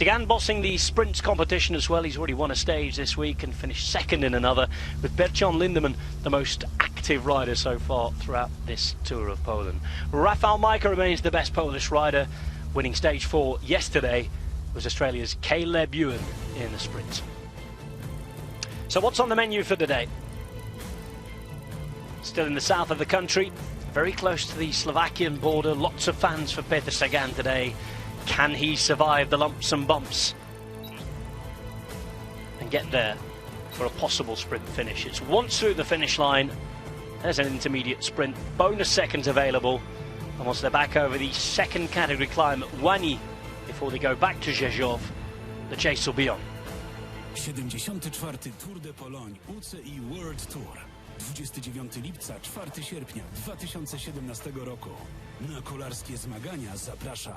Began bossing the sprints competition as well. He's already won a stage this week and finished second in another, with Bertrand Lindemann the most active rider so far throughout this Tour of Poland. Rafał Majka remains the best Polish rider, winning stage 4 yesterday. Was Australia's Caleb Ewan in the sprint. So what's on the menu for today? Still in the south of the country, very close to the Slovakian border. Lots of fans for Peter Sagan today. Can he survive the lumps and bumps and get there for a possible sprint finish? It's once through the finish line. There's an intermediate sprint, bonus seconds available, and once they're back over the second category climb at Łani before they go back to Rzeszow, the chase will be on. 74. Tour de Pologne UCI World Tour. 29 lipca, 4 sierpnia 2017 roku. Na kolarskie zmagania zaprasza.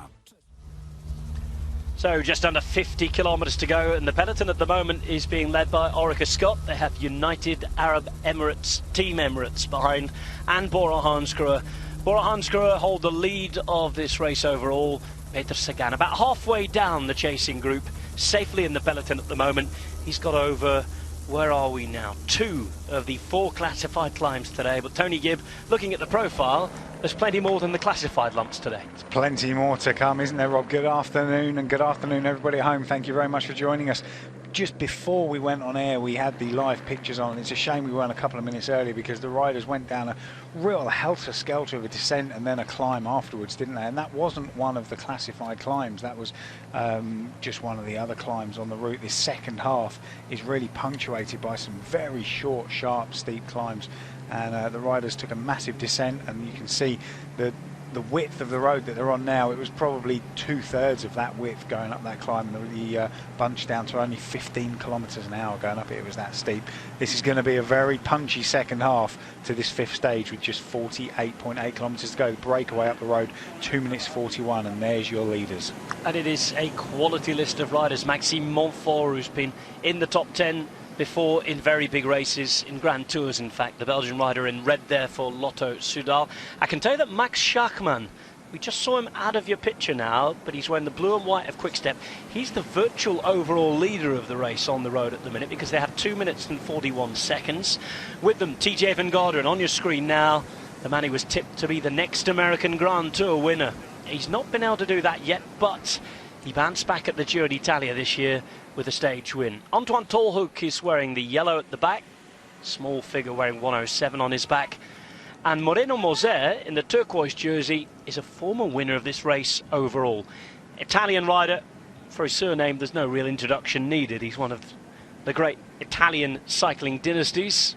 So just under 50 kilometres to go, and the peloton at the moment is being led by Orica Scott. They have United Arab Emirates, Team Emirates behind, and Bora Hansgrohe. Bora Hansgrohe hold the lead of this race overall. Peter Sagan about halfway down the chasing group, safely in the peloton at the moment. He's got over, where are we now, 2 of the 4 classified climbs today. But Tony Gibb, looking at the profile, there's plenty more than the classified lumps today. There's plenty more to come, isn't there, Rob? Good afternoon, and good afternoon everybody at home. Thank you very much for joining us. Just before we went on air, we had the live pictures on. It's a shame we weren't a couple of minutes early, because the riders went down a real helter-skelter of a descent and then a climb afterwards, didn't they? And that wasn't one of the classified climbs. That was just one of the other climbs on the route. This second half is really punctuated by some very short, sharp, steep climbs. And the riders took a massive descent, and you can see the width of the road that they're on now. It was probably 2/3 of that width going up that climb, and the bunch down to only 15 kilometres an hour going up it. It was that steep. This is going to be a very punchy second half to this 5th stage, with just 48.8 kilometres to go. The breakaway up the road, 2 minutes 41, and there's your leaders. And it is a quality list of riders. Maxime Montfort, who's been in the top 10 before in very big races, in Grand Tours in fact, the Belgian rider in red there for Lotto Soudal. I can tell you that Max Schachmann, we just saw him out of your picture now, but he's wearing the blue and white of Quick-Step. He's the virtual overall leader of the race on the road at the minute, because they have 2 minutes and 41 seconds. With them, TJ Van Garderen on your screen now, the man who was tipped to be the next American Grand Tour winner. He's not been able to do that yet, but he bounced back at the Giro d'Italia this year with a stage win. Antoine Tolhoek is wearing the yellow at the back, small figure wearing 107 on his back. And Moreno Moser in the turquoise jersey is a former winner of this race overall. Italian rider, for his surname there's no real introduction needed. He's one of the great Italian cycling dynasties.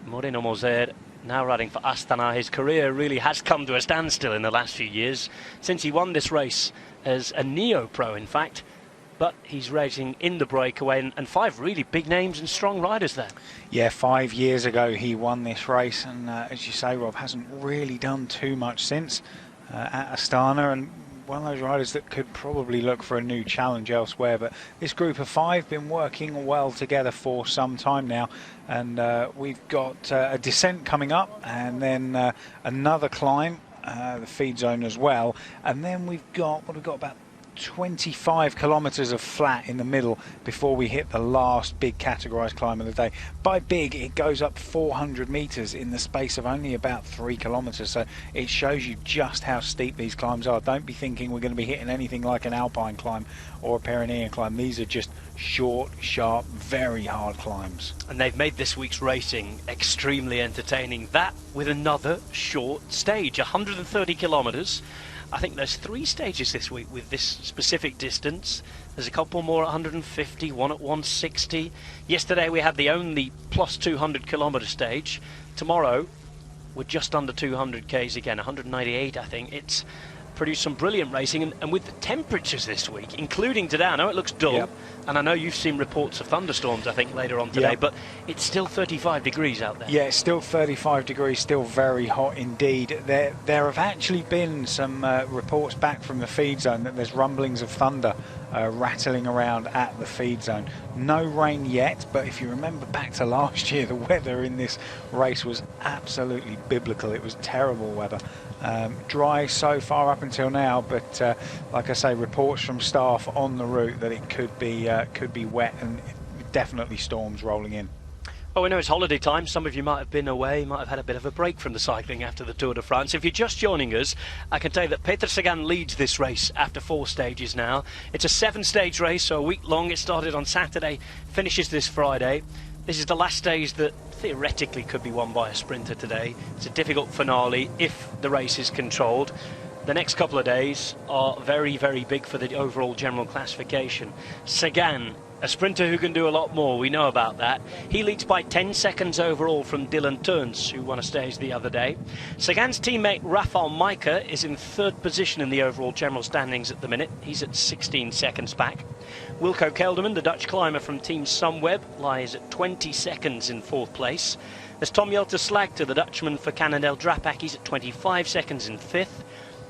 Moreno Moser now riding for Astana. His career really has come to a standstill in the last few years, since he won this race as a neo-pro in fact. But he's racing in the breakaway, and 5 really big names and strong riders there. Yeah, 5 years ago he won this race, and as you say, Rob, hasn't really done too much since at Astana, and one of those riders that could probably look for a new challenge elsewhere. But this group of 5 been working well together for some time now, and we've got a descent coming up, and then another climb, the feed zone as well, and then we've got about 25 kilometres of flat in the middle before we hit the last big categorised climb of the day. By big, it goes up 400 metres in the space of only about 3 kilometres, so it shows you just how steep these climbs are. Don't be thinking we're going to be hitting anything like an alpine climb or a Pyrenean climb. These are just short, sharp, very hard climbs. And they've made this week's racing extremely entertaining. That with another short stage, 130 kilometres. I think there's 3 stages this week with this specific distance. There's a couple more at 150, one at 160. Yesterday we had the only plus 200 kilometre stage. Tomorrow we're just under 200 k's again, 198 I think. It's produced some brilliant racing, and with the temperatures this week, including today, I know it looks dull, and I know you've seen reports of thunderstorms I think later on today, but it's still 35 degrees out there. Yeah, it's still 35 degrees, still very hot indeed. There have actually been some reports back from the feed zone that there's rumblings of thunder rattling around at the feed zone. No rain yet, but if you remember back to last year, the weather in this race was absolutely biblical. It was terrible weather. Dry so far up until now, but like I say, reports from staff on the route that it could be wet and definitely storms rolling in. Well, we know it's holiday time. Some of you might have been away, might have had a bit of a break from the cycling after the Tour de France. If you're just joining us, I can tell you that Peter Sagan leads this race after 4 stages now. It's a 7-stage race, so a week long. It started on Saturday, finishes this Friday. This is the last stage that theoretically could be won by a sprinter today. It's a difficult finale if the race is controlled. The next couple of days are very, very big for the overall general classification. Sagan, a sprinter who can do a lot more, we know about that. He leads by 10 seconds overall from Dylan Teuns, who won a stage the other day. Sagan's teammate Rafał Majka is in 3rd position in the overall general standings at the minute. He's at 16 seconds back. Wilco Kelderman, the Dutch climber from Team Sunweb, lies at 20 seconds in 4th place. There's Tom Jelte-Slagter, the Dutchman for Cannondale Drapac. He's at 25 seconds in 5th.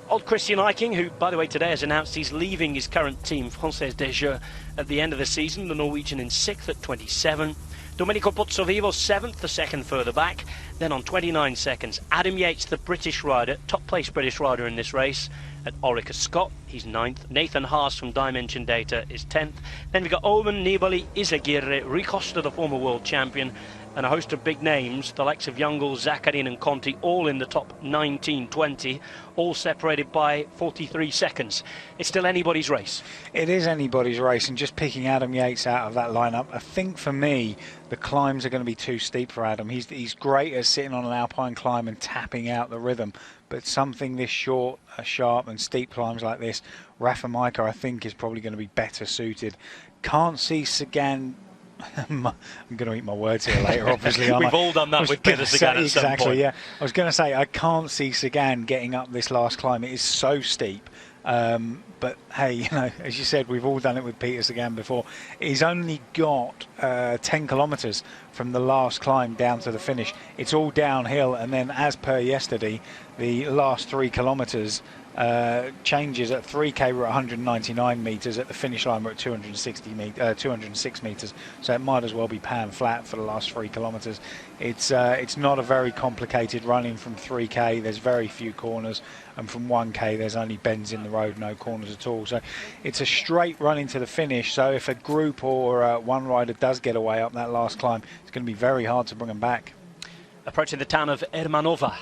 Old Christian Eiking, who, by the way, today has announced he's leaving his current team, Française des Jeux, at the end of the season. The Norwegian in 6th at 27. Domenico Pozzovivo 7th, a second further back. Then on 29 seconds, Adam Yates, the British rider, top place British rider in this race, at Orica Scott. He's 9th. Nathan Haas from Dimension Data is 10th. Then we've got Omen, Nibali, Izagirre, Rui Costa, the former world champion, and a host of big names, the likes of Youngles, Zakharin and Conti, all in the top 19-20, all separated by 43 seconds. It's still anybody's race. It is anybody's race, and just picking Adam Yates out of that lineup, I think for me, the climbs are going to be too steep for Adam. He's great at sitting on an alpine climb and tapping out the rhythm, but something this short, sharp and steep climbs like this, Rafa Majka, I think, is probably going to be better suited. Can't see Sagan... I'm going to eat my words here later, obviously. We've all done that with Peter Sagan at some point. Exactly, yeah. I was going to say, I can't see Sagan getting up this last climb. It is so steep. But hey, you know, as you said, we've all done it with Peter Sagan before. He's only got 10 kilometres from the last climb down to the finish. It's all downhill, and then as per yesterday, the last 3 kilometres changes. At 3k we're at 199 metres, at the finish line we're at 206 metres, so it might as well be pan flat for the last 3 kilometres. It's not a very complicated running from 3k. There's very few corners, and from 1k there's only bends in the road, no corners at all, so it's a straight run into the finish. So if a group or one rider does get away up that last climb, it's going to be very hard to bring them back. Approaching the town of Ermanova,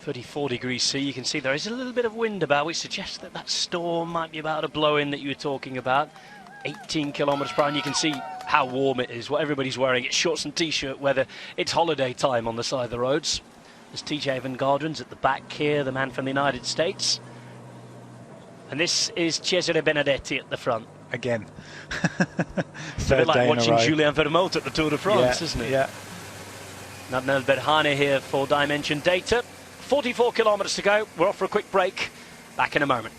34 degrees C. You can see there is a little bit of wind about, which suggests that that storm might be about to blow in that you were talking about. 18 kilometres per hour, and you can see how warm it is, what everybody's wearing. It's shorts and t-shirt weather. It's holiday time on the side of the roads. There's TJ Van Gardren's at the back here, the man from the United States. And this is Cesare Benedetti at the front. Again. It's a bit like watching Julien Vermote at the Tour de France, isn't it? Yeah. Nadnel Berhane here for Dimension Data. 44 kilometres to go. We're off for a quick break. Back in a moment.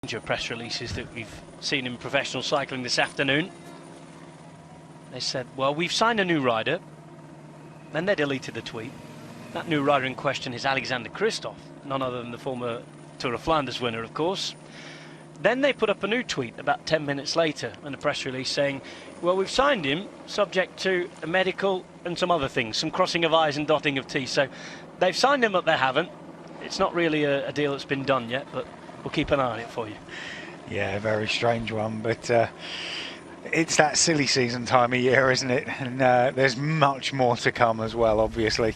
major press releases that we've seen in professional cycling this afternoon. They said, well, we've signed a new rider. Then they deleted the tweet. That new rider in question is Alexander Kristoff, none other than the former Tour of Flanders winner, of course. Then they put up a new tweet about 10 minutes later in a press release saying, well, we've signed him subject to a medical and some other things, some crossing of I's and dotting of T's. So they've signed him, but they haven't. It's not really a deal that's been done yet, but we'll keep an eye on it for you. Yeah, a very strange one, but it's that silly season time of year, isn't it? And there's much more to come as well, obviously.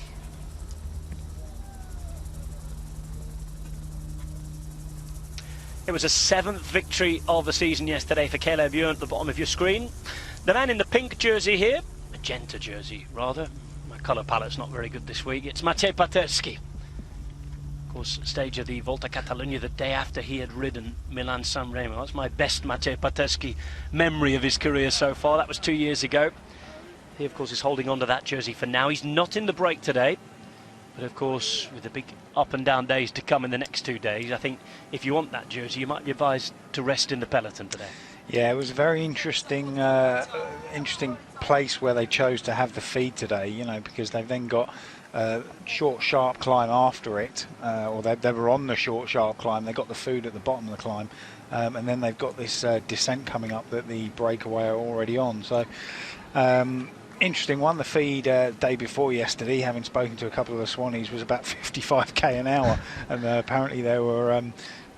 It was a 7th victory of the season yesterday for Caleb Ewan at the bottom of your screen. The man in the pink jersey here, magenta jersey rather, my colour palette's not very good this week, it's Matej Paterski. Of course, stage of the Volta Catalunya the day after he had ridden Milan-San Remo. That's my best Matej Paterski memory of his career so far. That was 2 years ago. He, of course, is holding on to that jersey for now. He's not in the break today. But, of course, with the big up and down days to come in the next 2 days, I think if you want that jersey, you might be advised to rest in the peloton today. Yeah, it was a very interesting place where they chose to have the feed today, you know, because they've then got short, sharp climb after it, or they were on the short, sharp climb. They got the food at the bottom of the climb, and then they've got this descent coming up that the breakaway are already on. So interesting one. The feed day before yesterday, having spoken to a couple of the Swannies, was about 55k an hour, and apparently there were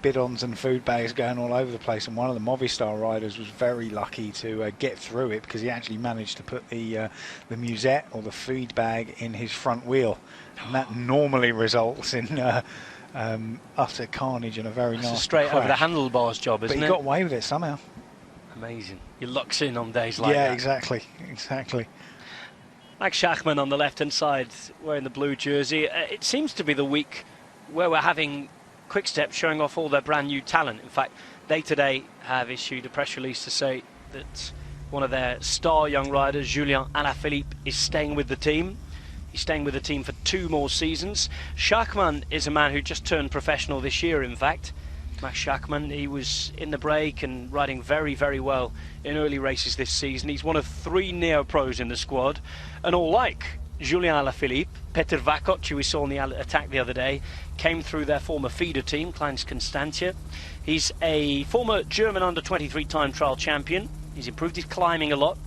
bidons and food bags going all over the place, and one of the Movistar riders was very lucky to get through it because he actually managed to put the musette or the feed bag in his front wheel, and that normally results in utter carnage and a very nice straight crash. Over the handlebars job, isn't it? But he got away with it somehow. Amazing. He locks in on days like that. Yeah, exactly. Max Schachmann on the left-hand side wearing the blue jersey. It seems to be the week where we're having Quick-Step showing off all their brand new talent. In fact, they today have issued a press release to say that one of their star young riders, Julien Alaphilippe, is staying with the team. He's staying with the team for 2 more seasons. Schachmann is a man who just turned professional this year, in fact. Max Schachmann, he was in the break and riding very, very well in early races this season. He's one of 3 neo-pros in the squad. And all like Julien Alaphilippe, Peter Vakot, who we saw in the attack the other day, came through their former feeder team, Kleins Constantia. He's a former German under-23 time trial champion. He's improved his climbing a lot.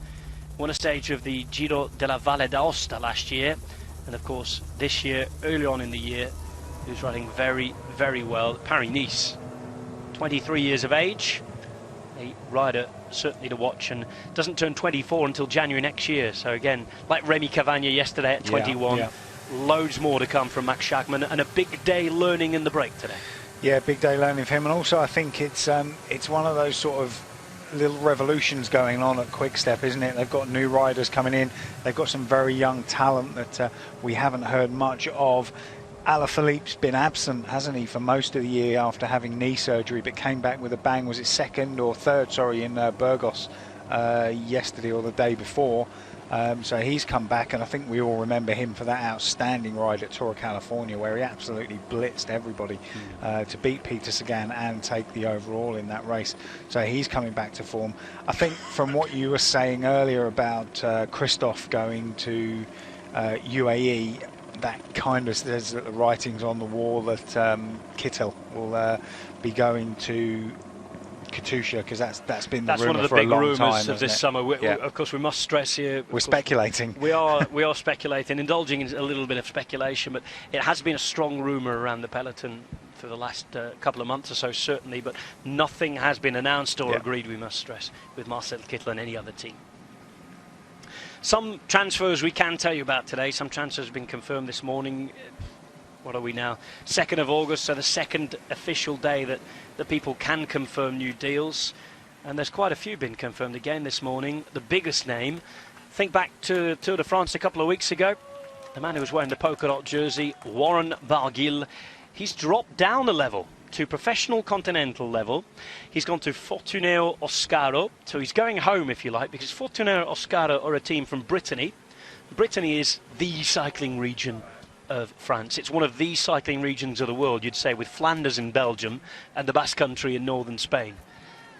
Won a stage of the Giro della Valle d'Aosta last year. And of course, this year, early on in the year, he was riding very, very well at Paris-Nice. 23 years of age, a rider certainly to watch, and doesn't turn 24 until January next year. So again, like Remy Cavagna yesterday at 21, loads more to come from Max Schachmann, and a big day learning in the break today. Yeah, big day learning for him, and also I think it's one of those sort of little revolutions going on at Quick-Step, isn't it? They've got new riders coming in, they've got some very young talent that we haven't heard much of. Alaphilippe's been absent, hasn't he, for most of the year after having knee surgery, but came back with a bang. Was it second or third, sorry, in Burgos yesterday or the day before. So he's come back, and I think we all remember him for that outstanding ride at Tour of California where he absolutely blitzed everybody to beat Peter Sagan and take the overall in that race. So he's coming back to form. I think from what you were saying earlier about Kristoff going to UAE, that kind of says that the writing's on the wall that Kittel will be going to Katusha, because that's been the rumour for a long time. That's one of the big rumours of this summer. Of course, we must stress here. We're speculating. We are speculating, indulging in a little bit of speculation, but it has been a strong rumour around the peloton for the last couple of months or so, certainly, but nothing has been announced or agreed, we must stress, with Marcel Kittel and any other team. Some transfers we can tell you about today. Some transfers have been confirmed this morning. What are we now? 2nd of August, so the second official day that the people can confirm new deals. And there's quite a few been confirmed again this morning. The biggest name, think back to Tour de France a couple of weeks ago. The man who was wearing the polka dot jersey, Warren Barguil, he's dropped down a level to professional continental level. He's gone to Fortuneo Oscaro, so he's going home, if you like, because Fortuneo Oscaro are a team from Brittany. Brittany is the cycling region of France. It's one of the cycling regions of the world, you'd say, with Flanders in Belgium and the Basque Country in northern Spain.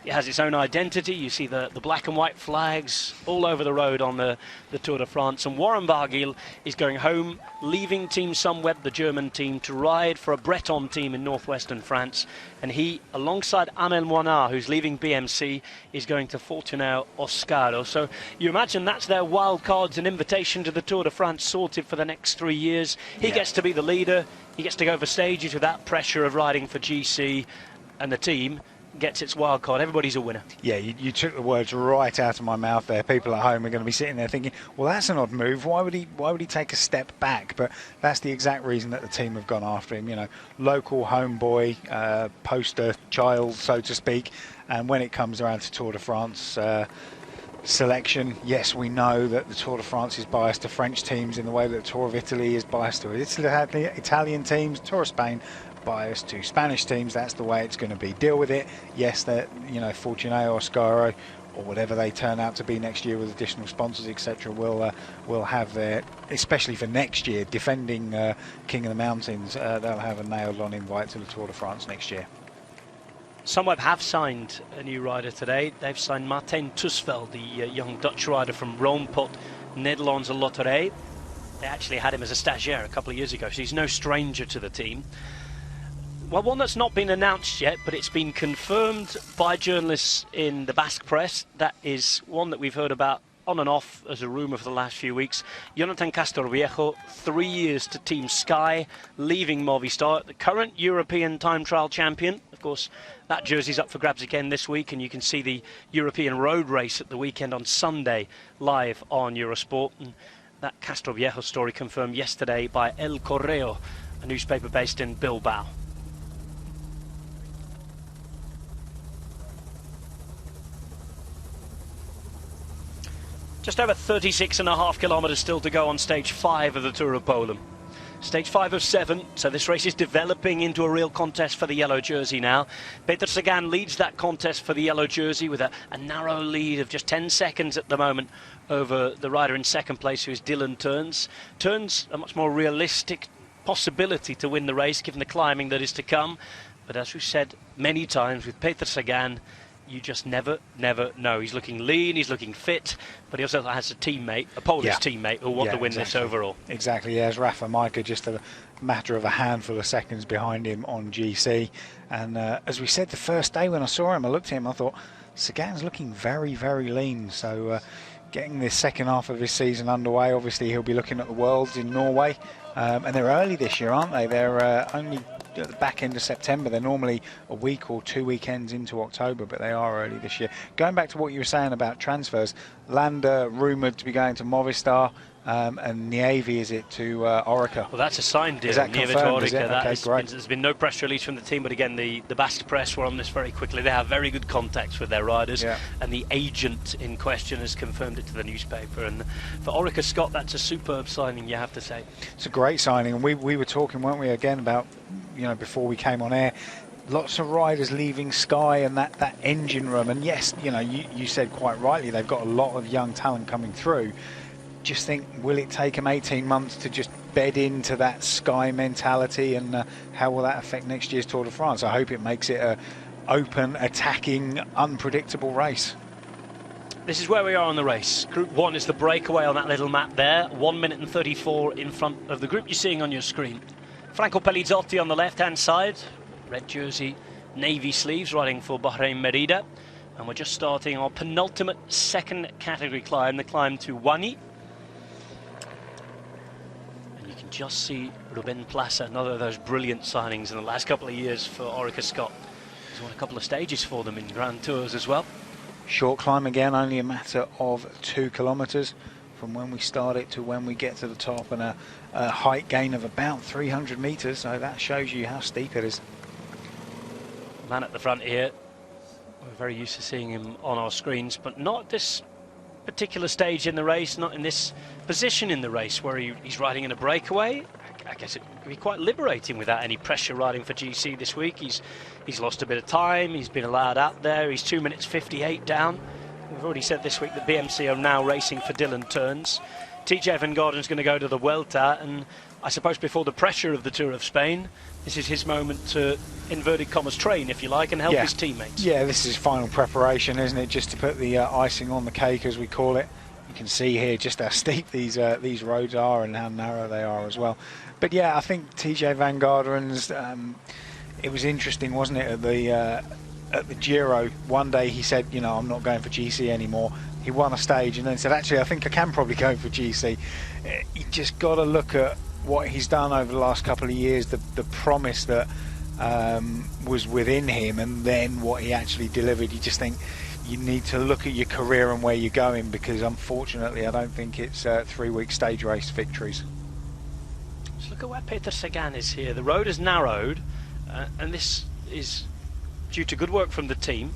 It has its own identity. You see the black and white flags all over the road on the Tour de France. And Warren Barguil is going home, leaving Team Sunweb, the German team, to ride for a Breton team in northwestern France. And he, alongside Amel Moinard, who's leaving BMC, is going to Fortunato Oscaro. So you imagine that's their wild cards, an invitation to the Tour de France sorted for the next 3 years. He gets to be the leader. He gets to go over stages without pressure of riding for GC, and the team gets its wild card. Everybody's a winner. Yeah, you took the words right out of my mouth there. People at home are going to be sitting there thinking, well, that's an odd move. Why would he take a step back? But that's the exact reason that the team have gone after him. You know, local homeboy, poster child, so to speak. And when it comes around to Tour de France selection, yes, we know that the Tour de France is biased to French teams in the way that the Tour of Italy is biased to Italian teams. Tour of Spain bias to Spanish teams. That's the way it's going to be. Deal with it. Yes, that, you know, Fortunato Oscaro or whatever they turn out to be next year with additional sponsors, etc., will have their, especially for next year, defending King of the Mountains, they'll have a nailed-on invite to the Tour de France next year. Sunweb have signed a new rider today. They've signed Martijn Tusveld, the young Dutch rider from Roompot, Nederlandse Lotterij. They actually had him as a stagiaire a couple of years ago, so he's no stranger to the team. Well, one that's not been announced yet, but it's been confirmed by journalists in the Basque press. That is one that we've heard about on and off as a rumour for the last few weeks. Jonathan Castorviejo, 3 years to Team Sky, leaving Movistar, the current European time trial champion. Of course, that jersey's up for grabs again this week, and you can see the European road race at the weekend on Sunday live on Eurosport. And that Castorviejo story confirmed yesterday by El Correo, a newspaper based in Bilbao. Just over 36.5 kilometres still to go on stage 5 of the Tour of Poland. Stage 5 of 7, so this race is developing into a real contest for the yellow jersey now. Petr Sagan leads that contest for the yellow jersey with a narrow lead of just 10 seconds at the moment over the rider in second place, who is Dylan Teuns. Teuns, a much more realistic possibility to win the race given the climbing that is to come. But as we've said many times with Petr Sagan, you just never know. He's looking lean, he's looking fit, but he also has a teammate, a Polish teammate, who'll want to win this overall. Exactly, yeah. As Rafa Majka, just a matter of a handful of seconds behind him on GC. And as we said the first day when I saw him, I looked at him, I thought, Sagan's looking very, very lean. So getting this second half of his season underway, obviously he'll be looking at the Worlds in Norway. And they're early this year, aren't they? They're only at the back end of September. They're normally a week or 2 weekends into October, but they are early this year. Going back to what you were saying about transfers, Landa rumoured to be going to Movistar, and Nieve, is it, to Orica? Well, that's a signed deal. Is that Nieve confirmed? to Orica. Okay, great. There's been no press release from the team, but again, the Basque press were on this very quickly. They have very good contacts with their riders, and the agent in question has confirmed it to the newspaper. And for Orica Scott, that's a superb signing, you have to say. It's a great signing, and we were talking, weren't we, again about, you know, before we came on air, lots of riders leaving Sky and that engine room. And yes, you know, you said quite rightly, they've got a lot of young talent coming through. Just think, will it take them 18 months to just bed into that Sky mentality, and how will that affect next year's Tour de France? I hope it makes it a open, attacking, unpredictable race. This is where we are on the race. Group 1 is the breakaway on that little map there. 1 minute and 34 in front of the group you're seeing on your screen. Franco Pellizotti on the left-hand side, red jersey, navy sleeves, riding for Bahrain Merida. And we're just starting our penultimate second category climb, the climb to Wani. And you can just see Ruben Plaza, another of those brilliant signings in the last couple of years for Orica Scott. He's won a couple of stages for them in Grand Tours as well. Short climb again, only a matter of 2 kilometres from when we start it to when we get to the top, and a height gain of about 300 metres, so that shows you how steep it is. Man at the front here, we're very used to seeing him on our screens, but not at this particular stage in the race, not in this position in the race where he's riding in a breakaway. I guess it can be quite liberating without any pressure riding for GC this week. He's lost a bit of time, he's been allowed out there, he's 2 minutes 58 down. We've already said this week that BMC are now racing for Dylan Teuns. TJ Van Garden's going to go to the Vuelta, and I suppose before the pressure of the Tour of Spain, this is his moment to, inverted commas, train, if you like, and help his teammates. Yeah, this is final preparation, isn't it? Just to put the icing on the cake, as we call it. You can see here just how steep these roads are and how narrow they are as well. But yeah, I think TJ Van Garden's, it was interesting, wasn't it, at the Giro. One day he said, you know, I'm not going for GC anymore. He won a stage and then said, actually, I think I can probably go for GC. You just got to look at what he's done over the last couple of years, the promise that was within him, and then what he actually delivered. You just think you need to look at your career and where you're going, because unfortunately I don't think it's 3-week stage race victories. Let's look at where Peter Sagan is here. The road has narrowed, and this is due to good work from the team,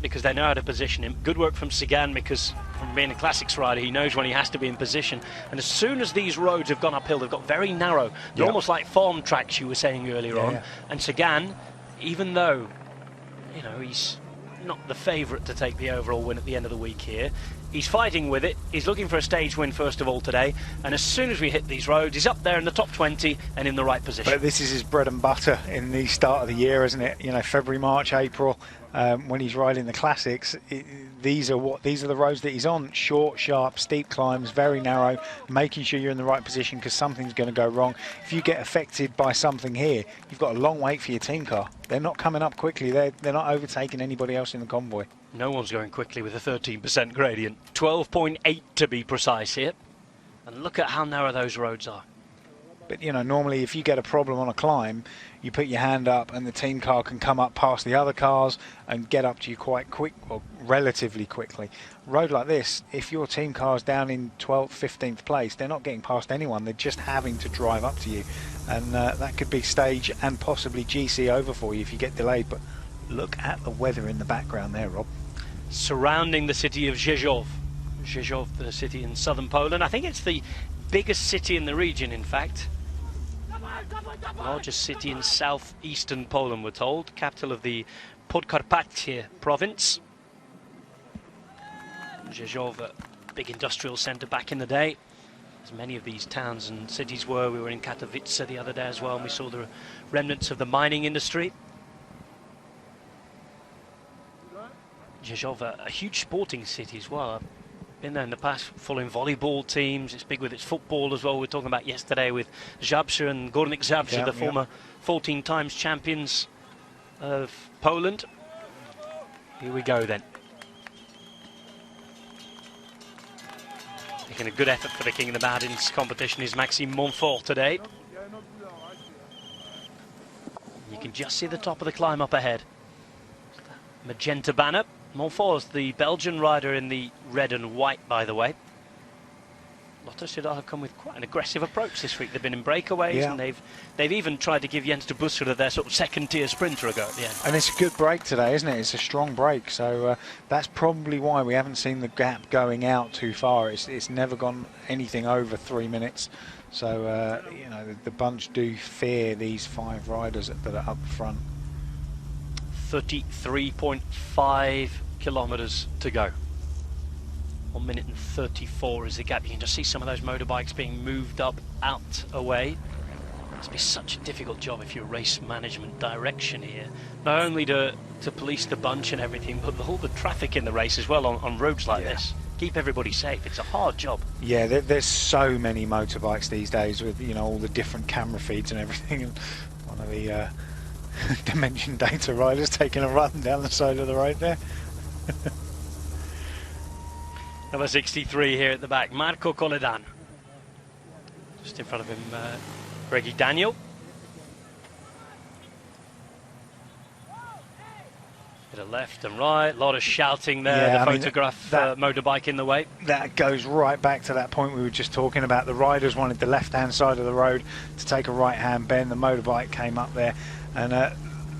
because they know how to position him. Good work from Sagan, because from being a classics rider, he knows when he has to be in position. And as soon as these roads have gone uphill, they've got very narrow. They're almost like farm tracks, you were saying earlier on. Yeah. And Sagan, even though, you know, he's not the favourite to take the overall win at the end of the week here, he's fighting with it. He's looking for a stage win first of all today, and as soon as we hit these roads, he's up there in the top 20 and in the right position. But this is his bread and butter in the start of the year, isn't it? You know, February, March, April, when he's riding the classics, these are the roads that he's on. Short, sharp, steep climbs, very narrow, making sure you're in the right position, because something's going to go wrong. If you get affected by something here, you've got a long wait for your team car. They're not coming up quickly. They're not overtaking anybody else in the convoy. No one's going quickly with a 13% gradient. 12.8 to be precise here. And look at how narrow those roads are. But, you know, normally if you get a problem on a climb, you put your hand up and the team car can come up past the other cars and get up to you quite quick, or relatively quickly. Road like this, if your team car's down in 12th, 15th place, they're not getting past anyone. They're just having to drive up to you. And that could be stage and possibly GC over for you if you get delayed. But look at the weather in the background there, Rob. Surrounding the city of Rzeszów. Rzeszów, the city in southern Poland. I think it's the biggest city in the region, in fact. Largest city in southeastern Poland, we're told. Capital of the Podkarpacie province. Rzeszów, a big industrial centre back in the day, as many of these towns and cities were. We were in Katowice the other day as well, and we saw the remnants of the mining industry. Rzeszów, a huge sporting city as well. I've been there in the past following volleyball teams. It's big with its football as well. We were talking about yesterday with Zabrze and Górnik Zabrze, the former 14 times champions of Poland. Here we go then. Making a good effort for the King of the Mountains competition is Maxime Montfort today. You can just see the top of the climb up ahead. Magenta banner. Montfort's the Belgian rider in the red and white, by the way. Lotto Soudal have come with quite an aggressive approach this week. They've been in breakaways, and they've even tried to give Jens de Busscher their sort of second-tier sprinter a go at the end. And it's a good break today, isn't it? It's a strong break, so that's probably why we haven't seen the gap going out too far. It's never gone anything over 3 minutes. So, you know, the bunch do fear these 5 riders that are up front. 33.5 kilometres to go. 1 minute and 34 is the gap. You can just see some of those motorbikes being moved up, out, away. It must be such a difficult job if you're race management direction here. Not only to police the bunch and everything, but all the traffic in the race as well on roads like this. Keep everybody safe. It's a hard job. Yeah, there's so many motorbikes these days with, you know, all the different camera feeds and everything. And one of the Dimension Data riders taking a run down the side of the road there. Number 63 here at the back, Marco Coledan. Just in front of him, Greggy Daniel. Bit of left and right, a lot of shouting there, the photograph motorbike in the way. That goes right back to that point we were just talking about. The riders wanted the left-hand side of the road to take a right-hand bend. The motorbike came up there, and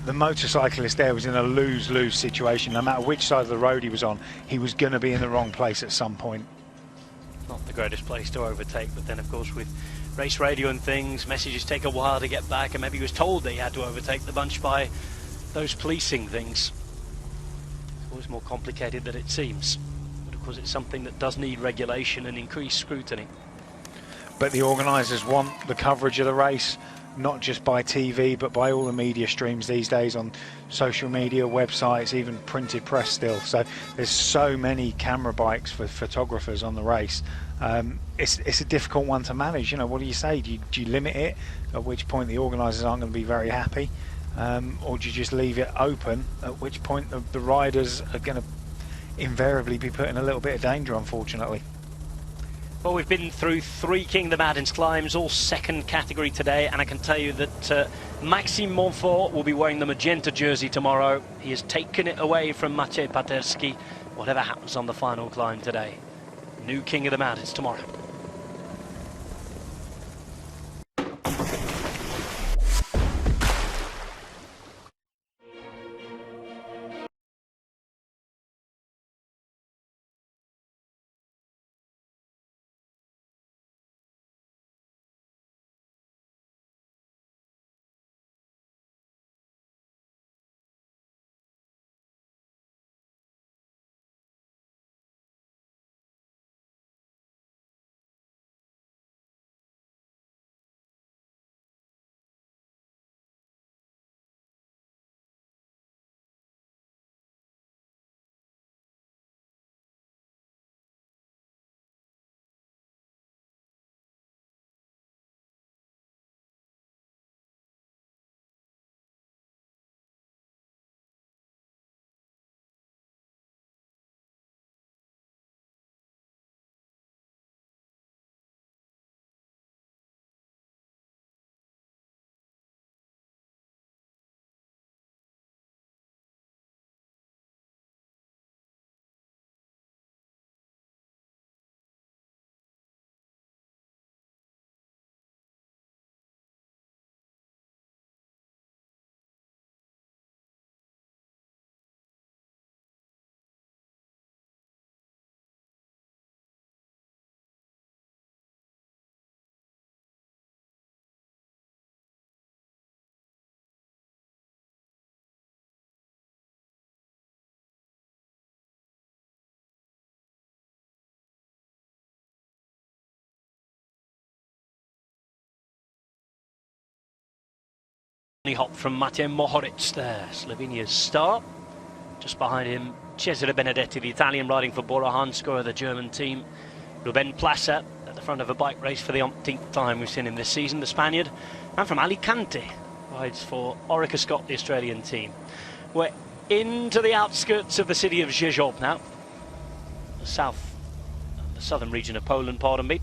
the motorcyclist there was in a lose-lose situation. No matter which side of the road he was on, he was going to be in the wrong place at some point. Not the greatest place to overtake, but then of course with race radio and things, messages take a while to get back, and maybe he was told that he had to overtake the bunch by those policing things. It's always more complicated than it seems. But of because it's something that does need regulation and increased scrutiny. But the organisers want the coverage of the race, not just by TV, but by all the media streams these days, on social media, websites, even printed press still. So there's so many camera bikes for photographers on the race. It's a difficult one to manage. You know, what do you say? Do you limit it, at which point the organisers aren't going to be very happy? Or do you just leave it open, at which point the riders are going to invariably be put in a little bit of danger, unfortunately? Well, we've been through 3 King of the Mountains climbs, all second category today, and I can tell you that Maxime Montfort will be wearing the magenta jersey tomorrow. He has taken it away from Maciej Paterski, whatever happens on the final climb today. New King of the Mountains tomorrow. Hop from Matej Mohoric there, Slovenia's star. Just behind him, Cesare Benedetti, the Italian riding for Bora Hansgrohe, the German team. Ruben Placer at the front of a bike race for the umpteenth time we've seen him this season, the Spaniard. And from Alicante, rides for Orica Scott, the Australian team. We're into the outskirts of the city of Rzeszow now. The southern region of Poland, pardon me.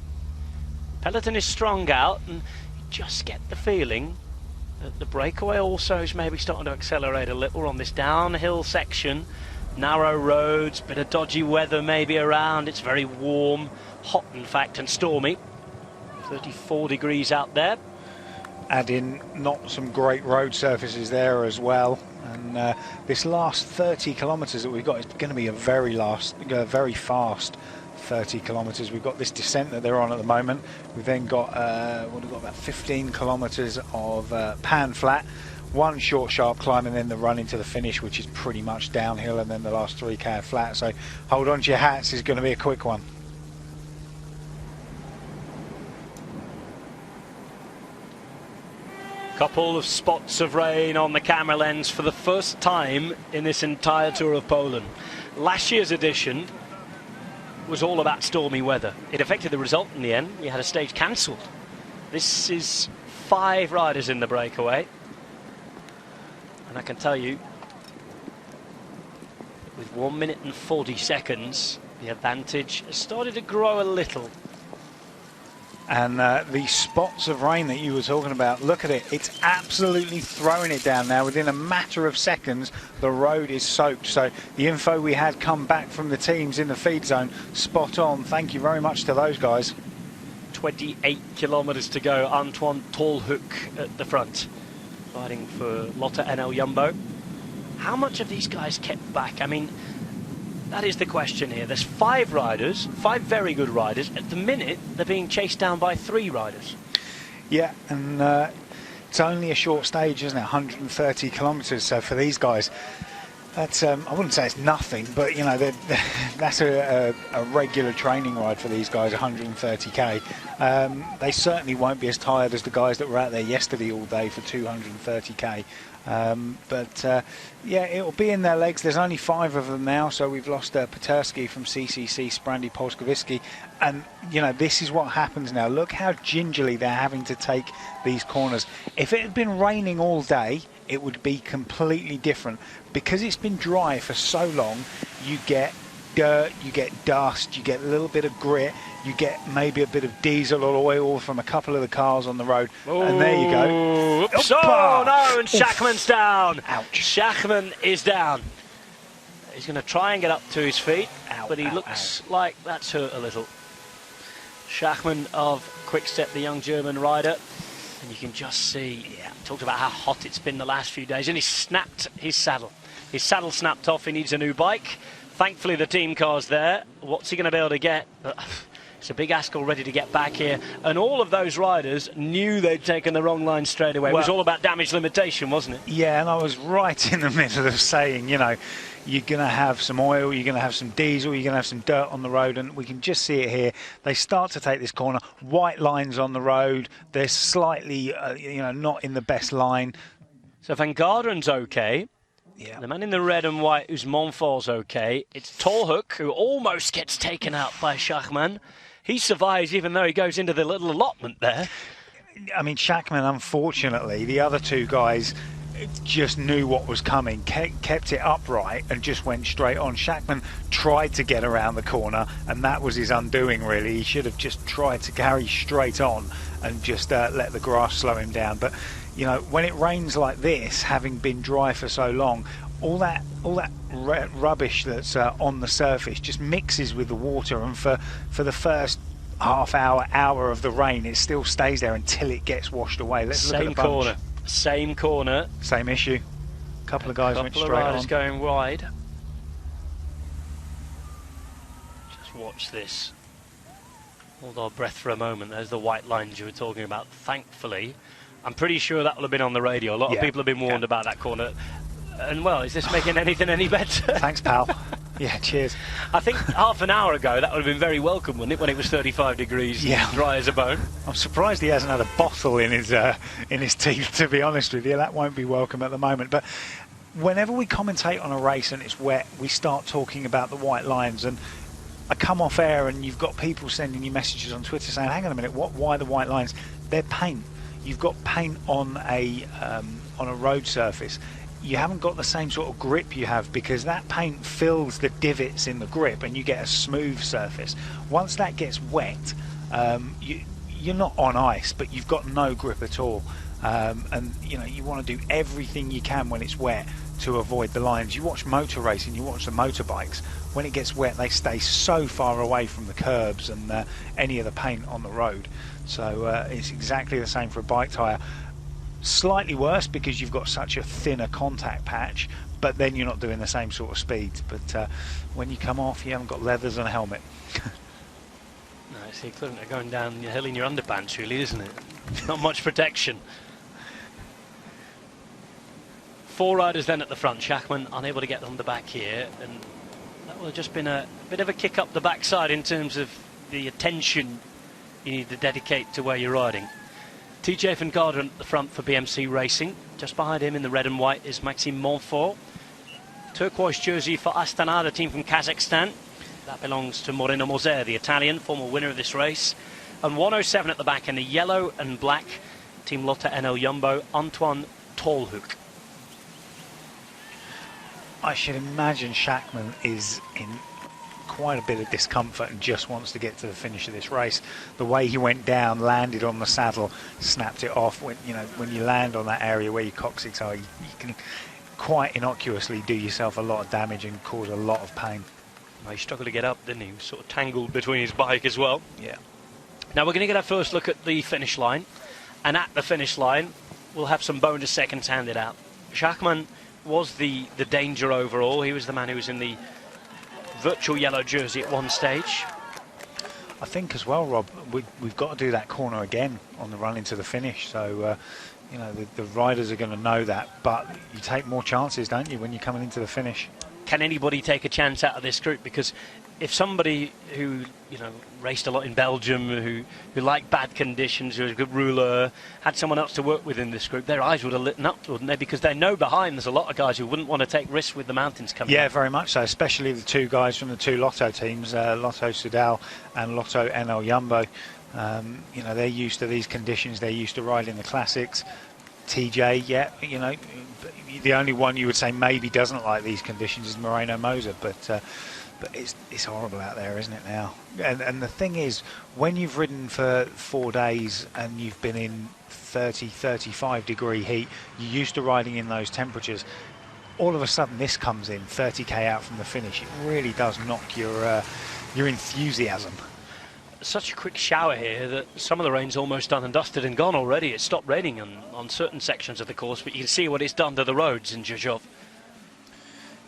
Peloton is strong out, and you just get the feeling the breakaway also is maybe starting to accelerate a little on this downhill section. Narrow roads, bit of dodgy weather maybe around. It's very warm, hot in fact, and stormy. 34 degrees out there. Add in not some great road surfaces there as well. And this last 30 kilometres that we've got is going to be a very fast 30 kilometres. We've got this descent that they're on at the moment. We've then got about 15 kilometres of pan flat, one short sharp climb, and then the run into the finish, which is pretty much downhill, and then the last 3k flat. So hold on to your hats, is going to be a quick one. Couple of spots of rain on the camera lens for the first time in this entire Tour of Poland. Last year's edition was all about stormy weather. It affected the result in the end. We had a stage cancelled. This is 5 riders in the breakaway. And I can tell you, with 1 minute and 40 seconds, the advantage has started to grow a little. And the spots of rain that you were talking about, look at it. It's absolutely throwing it down now. Within a matter of seconds, the road is soaked. So the info we had come back from the teams in the feed zone, spot on. Thank you very much to those guys. 28 kilometres to go. Antoine Tolhoek at the front, riding for Lotte NL Jumbo. How much of these guys kept back? I mean, that is the question here. There's 5 riders, 5 very good riders. At the minute, they're being chased down by 3 riders. Yeah, and it's only a short stage, isn't it? 130 kilometres. So for these guys, That's I wouldn't say it's nothing, but you know that's a regular training ride for these guys, 130k. They certainly won't be as tired as the guys that were out there yesterday all day for 230k. Yeah, it'll be in their legs. There's only 5 of them now, so we've lost Petersky from CCC, Sprandi Polskowicki, and you know this is what happens now. Look how gingerly they're having to take these corners. If it had been raining all day, it would be completely different. Because it's been dry for so long, you get dirt, you get dust, you get a little bit of grit, you get maybe a bit of diesel or oil from a couple of the cars on the road. Ooh, and there you go. Oops. Oh no, and Schachmann's down. Ouch. Schachmann is down. He's going to try and get up to his feet, but he looks like that's hurt a little. Schachmann of Quickstep, the young German rider. And you can just see, talked about how hot it's been the last few days, and he snapped his saddle. His saddle snapped off, he needs a new bike. Thankfully the team car's there. What's he going to be able to get? It's a big ask already to get back here. And all of those riders knew they'd taken the wrong line straight away. It was all about damage limitation, wasn't it? Yeah, and I was right in the middle of saying, you know, you're going to have some oil, you're going to have some diesel, you're going to have some dirt on the road, and we can just see it here. They start to take this corner. White lines on the road. They're slightly, you know, not in the best line. So Van Garden's okay. Yeah. The man in the red and white, who's Montfort's okay. It's Tolhoek, who almost gets taken out by Schachmann. He survives even though he goes into the little allotment there. I mean, Schachmann, unfortunately, the other 2 guys just knew what was coming, kept it upright and just went straight on. Schachmann tried to get around the corner, and that was his undoing, really. He should have just tried to carry straight on and just let the grass slow him down. But you know, when it rains like this, having been dry for so long, all that rubbish that's on the surface just mixes with the water, and for the first half hour of the rain, it still stays there until it gets washed away. Let's look at the bunch. Same corner. Same issue. A couple of guys went straight on. Couple of riders going wide. Just watch this. Hold our breath for a moment. There's the white lines you were talking about. Thankfully, I'm pretty sure that will have been on the radio. A lot of people have been warned about that corner. And, well, is this making anything any better? Thanks, pal. Yeah, cheers. I think half an hour ago that would have been very welcome, wouldn't it, when it was 35 degrees and dry as a bone? I'm surprised he hasn't had a bottle in his teeth, to be honest with you. That won't be welcome at the moment. But whenever we commentate on a race and it's wet, we start talking about the white lines. And I come off air and you've got people sending you messages on Twitter saying, hang on a minute, why the white lines? They're paint. You've got paint on a road surface. You haven't got the same sort of grip you have, because that paint fills the divots in the grip and you get a smooth surface. Once that gets wet, you're not on ice, but you've got no grip at all. And you know, you want to do everything you can when it's wet to avoid the lines. You watch motor racing, you watch the motorbikes. When it gets wet, they stay so far away from the curbs and any of the paint on the road. So it's exactly the same for a bike tyre. Slightly worse because you've got such a thinner contact patch, but then you're not doing the same sort of speeds. But when you come off, you haven't got leathers and a helmet. No, it's the equivalent of going down the hill in your underpants, really, isn't it? Not much protection. 4 riders then at the front. Schachmann unable to get on the back here, and that will have just been a bit of a kick up the backside in terms of the attention you need to dedicate to where you're riding. TJ Van Garderen at the front for BMC Racing. Just behind him in the red and white is Maxime Montfort. Turquoise jersey for Astana, the team from Kazakhstan. That belongs to Moreno Moser, the Italian, former winner of this race. And 107 at the back in the yellow and black, Team Lotte NL Jumbo, Antoine Tolhoek. I should imagine Schachmann is in quite a bit of discomfort and just wants to get to the finish of this race. The way he went down, landed on the saddle, snapped it off. When you land on that area where your coccyx are, you can quite innocuously do yourself a lot of damage and cause a lot of pain. Well, he struggled to get up, didn't he? He was sort of tangled between his bike as well. Yeah. Now we're going to get our first look at the finish line, and at the finish line we'll have some bonus seconds handed out. Schachmann was the danger overall. He was the man who was in the virtual yellow jersey at one stage. I think as well, Rob, we've got to do that corner again on the run into the finish. So You know, the riders are going to know that, but you take more chances, don't you, when you're coming into the finish? Can anybody take a chance out of this group? Because if somebody who, you know, raced a lot in Belgium, who liked bad conditions, who was a good ruler, had someone else to work with in this group, their eyes would have lit up, wouldn't they? Because they know behind there's a lot of guys who wouldn't want to take risks with the mountains coming. Yeah, up. very much so, especially the two guys from the two Lotto teams, Lotto Soudal and Lotto NL Jumbo. You know, they're used to these conditions, they're used to riding the classics. TJ, yeah, you know, the only one you would say maybe doesn't like these conditions is Moreno Moser, but it's horrible out there, isn't it now? And the thing is, when you've ridden for 4 days and you've been in 30, 35 degree heat, you're used to riding in those temperatures. All of a sudden this comes in 30k out from the finish. It really does knock your enthusiasm. Such a quick shower here that some of the rain's almost done and dusted and gone already. It stopped raining on certain sections of the course, but you can see what it's done to the roads in Rzeszow.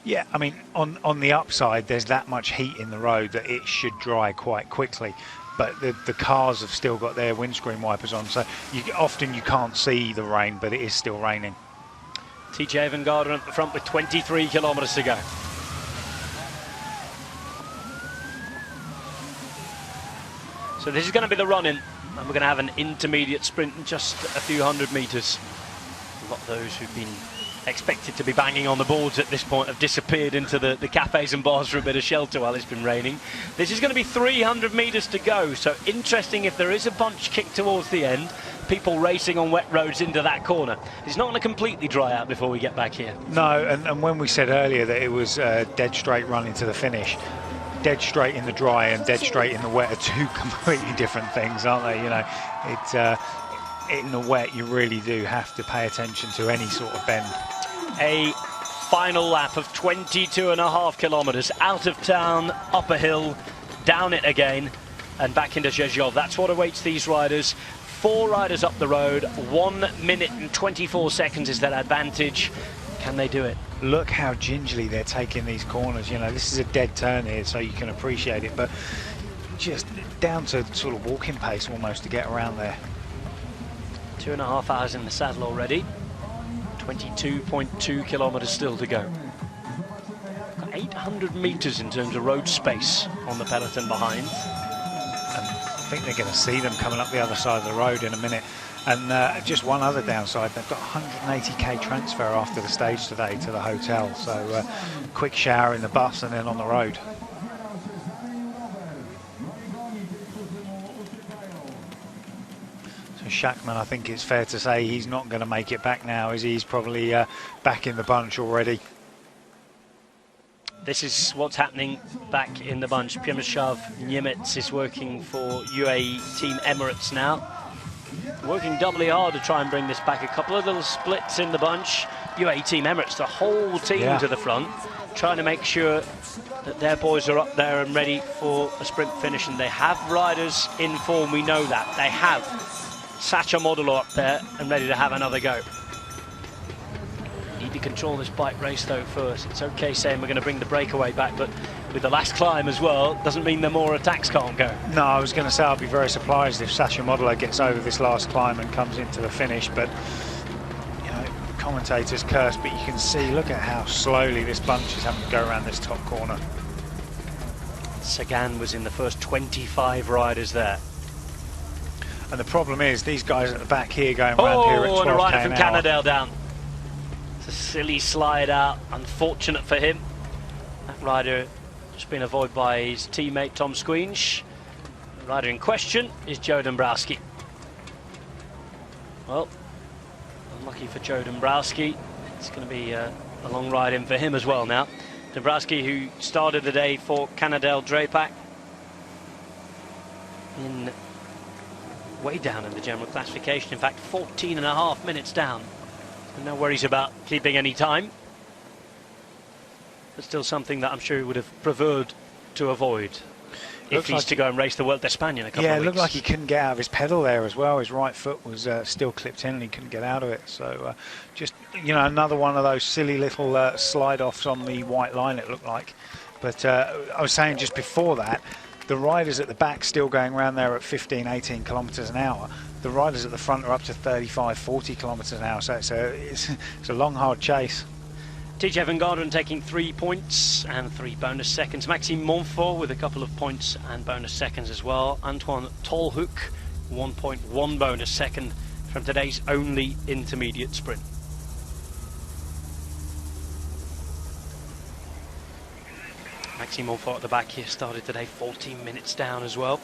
Yeah, I mean, on the upside, there's that much heat in the road that it should dry quite quickly. But the cars have still got their windscreen wipers on, so often you can't see the rain, but it is still raining. TJ Van Garderen at the front with 23 kilometres to go. So this is going to be the run-in, and we're going to have an intermediate sprint in just a few hundred metres. A lot of those who've been expected to be banging on the boards at this point have disappeared into the cafes and bars for a bit of shelter while it's been raining. This is going to be 300 metres to go, so interesting if there is a bunch kick towards the end, people racing on wet roads into that corner. It's not going to completely dry out before we get back here. No, and when we said earlier that it was dead straight run into the finish, dead straight in the dry and dead straight in the wet are two completely different things, aren't they? You know, in the wet you really do have to pay attention to any sort of bend. A final lap of 22.5 kilometres out of town, up a hill, down it again, and back into Rzeszow. That's what awaits these riders. 4 riders up the road, 1 minute and 24 seconds is their advantage. Can they do it? Look how gingerly they're taking these corners. You know, this is a dead turn here, so you can appreciate it, but just down to sort of walking pace almost to get around there. 2.5 hours in the saddle already. 22.2 kilometres still to go. Got 800 metres in terms of road space on the peloton behind. And I think they're going to see them coming up the other side of the road in a minute. And just one other downside, they've got 180k transfer after the stage today to the hotel. So quick shower in the bus and then on the road. So Schachmann, I think it's fair to say he's not going to make it back now, is he? He's probably back in the bunch already. This is what's happening back in the bunch. Przemysław Niemiec is working for UAE Team Emirates now. Working doubly hard to try and bring this back. A couple of little splits in the bunch. UAE Team Emirates, the whole team to the front, trying to make sure that their boys are up there and ready for a sprint finish. And they have riders in form, we know that. They have Sacha Modelo up there and ready to have another go. Need to control this bike race though first. It's okay saying we're going to bring the breakaway back, but with the last climb as well, doesn't mean the more attacks can't go. No, I was going to say I'd be very surprised if Sacha Modelo gets over this last climb and comes into the finish, but you know, commentators curse, but you can see, look at how slowly this bunch is having to go around this top corner. Sagan was in the first 25 riders there. And the problem is, these guys at the back here going around here at 12k and a rider an from hour. Cannondale down. It's a silly slide out, unfortunate for him. That rider just been avoided by his teammate Tom Squinch. The rider in question is Joe Dombrowski. Well, unlucky for Joe Dombrowski. It's going to be a long ride in for him as well now. Dombrowski, who started the day for Cannondale Drapac, in way down in the general classification. In fact, 14.5 minutes down. No worries about keeping any time. But still something that I'm sure he would have preferred to avoid if he's to go and race the Vuelta a España in a couple of weeks. Yeah, it looked like he couldn't get out of his pedal there as well. His right foot was still clipped in and he couldn't get out of it. So just, you know, another one of those silly little slide-offs on the white line, it looked like. But I was saying just before that, the riders at the back still going around there at 15, 18 kilometres an hour. the riders at the front are up to 35, 40 kilometres an hour, so it's a long, hard chase. TJ Van Garderen taking 3 points and 3 bonus seconds. Maxime Montfort with a couple of points and bonus seconds as well. Antoine Tolhoek, 1.1 bonus second from today's only intermediate sprint. Maxime Montfort at the back here started today 14 minutes down as well.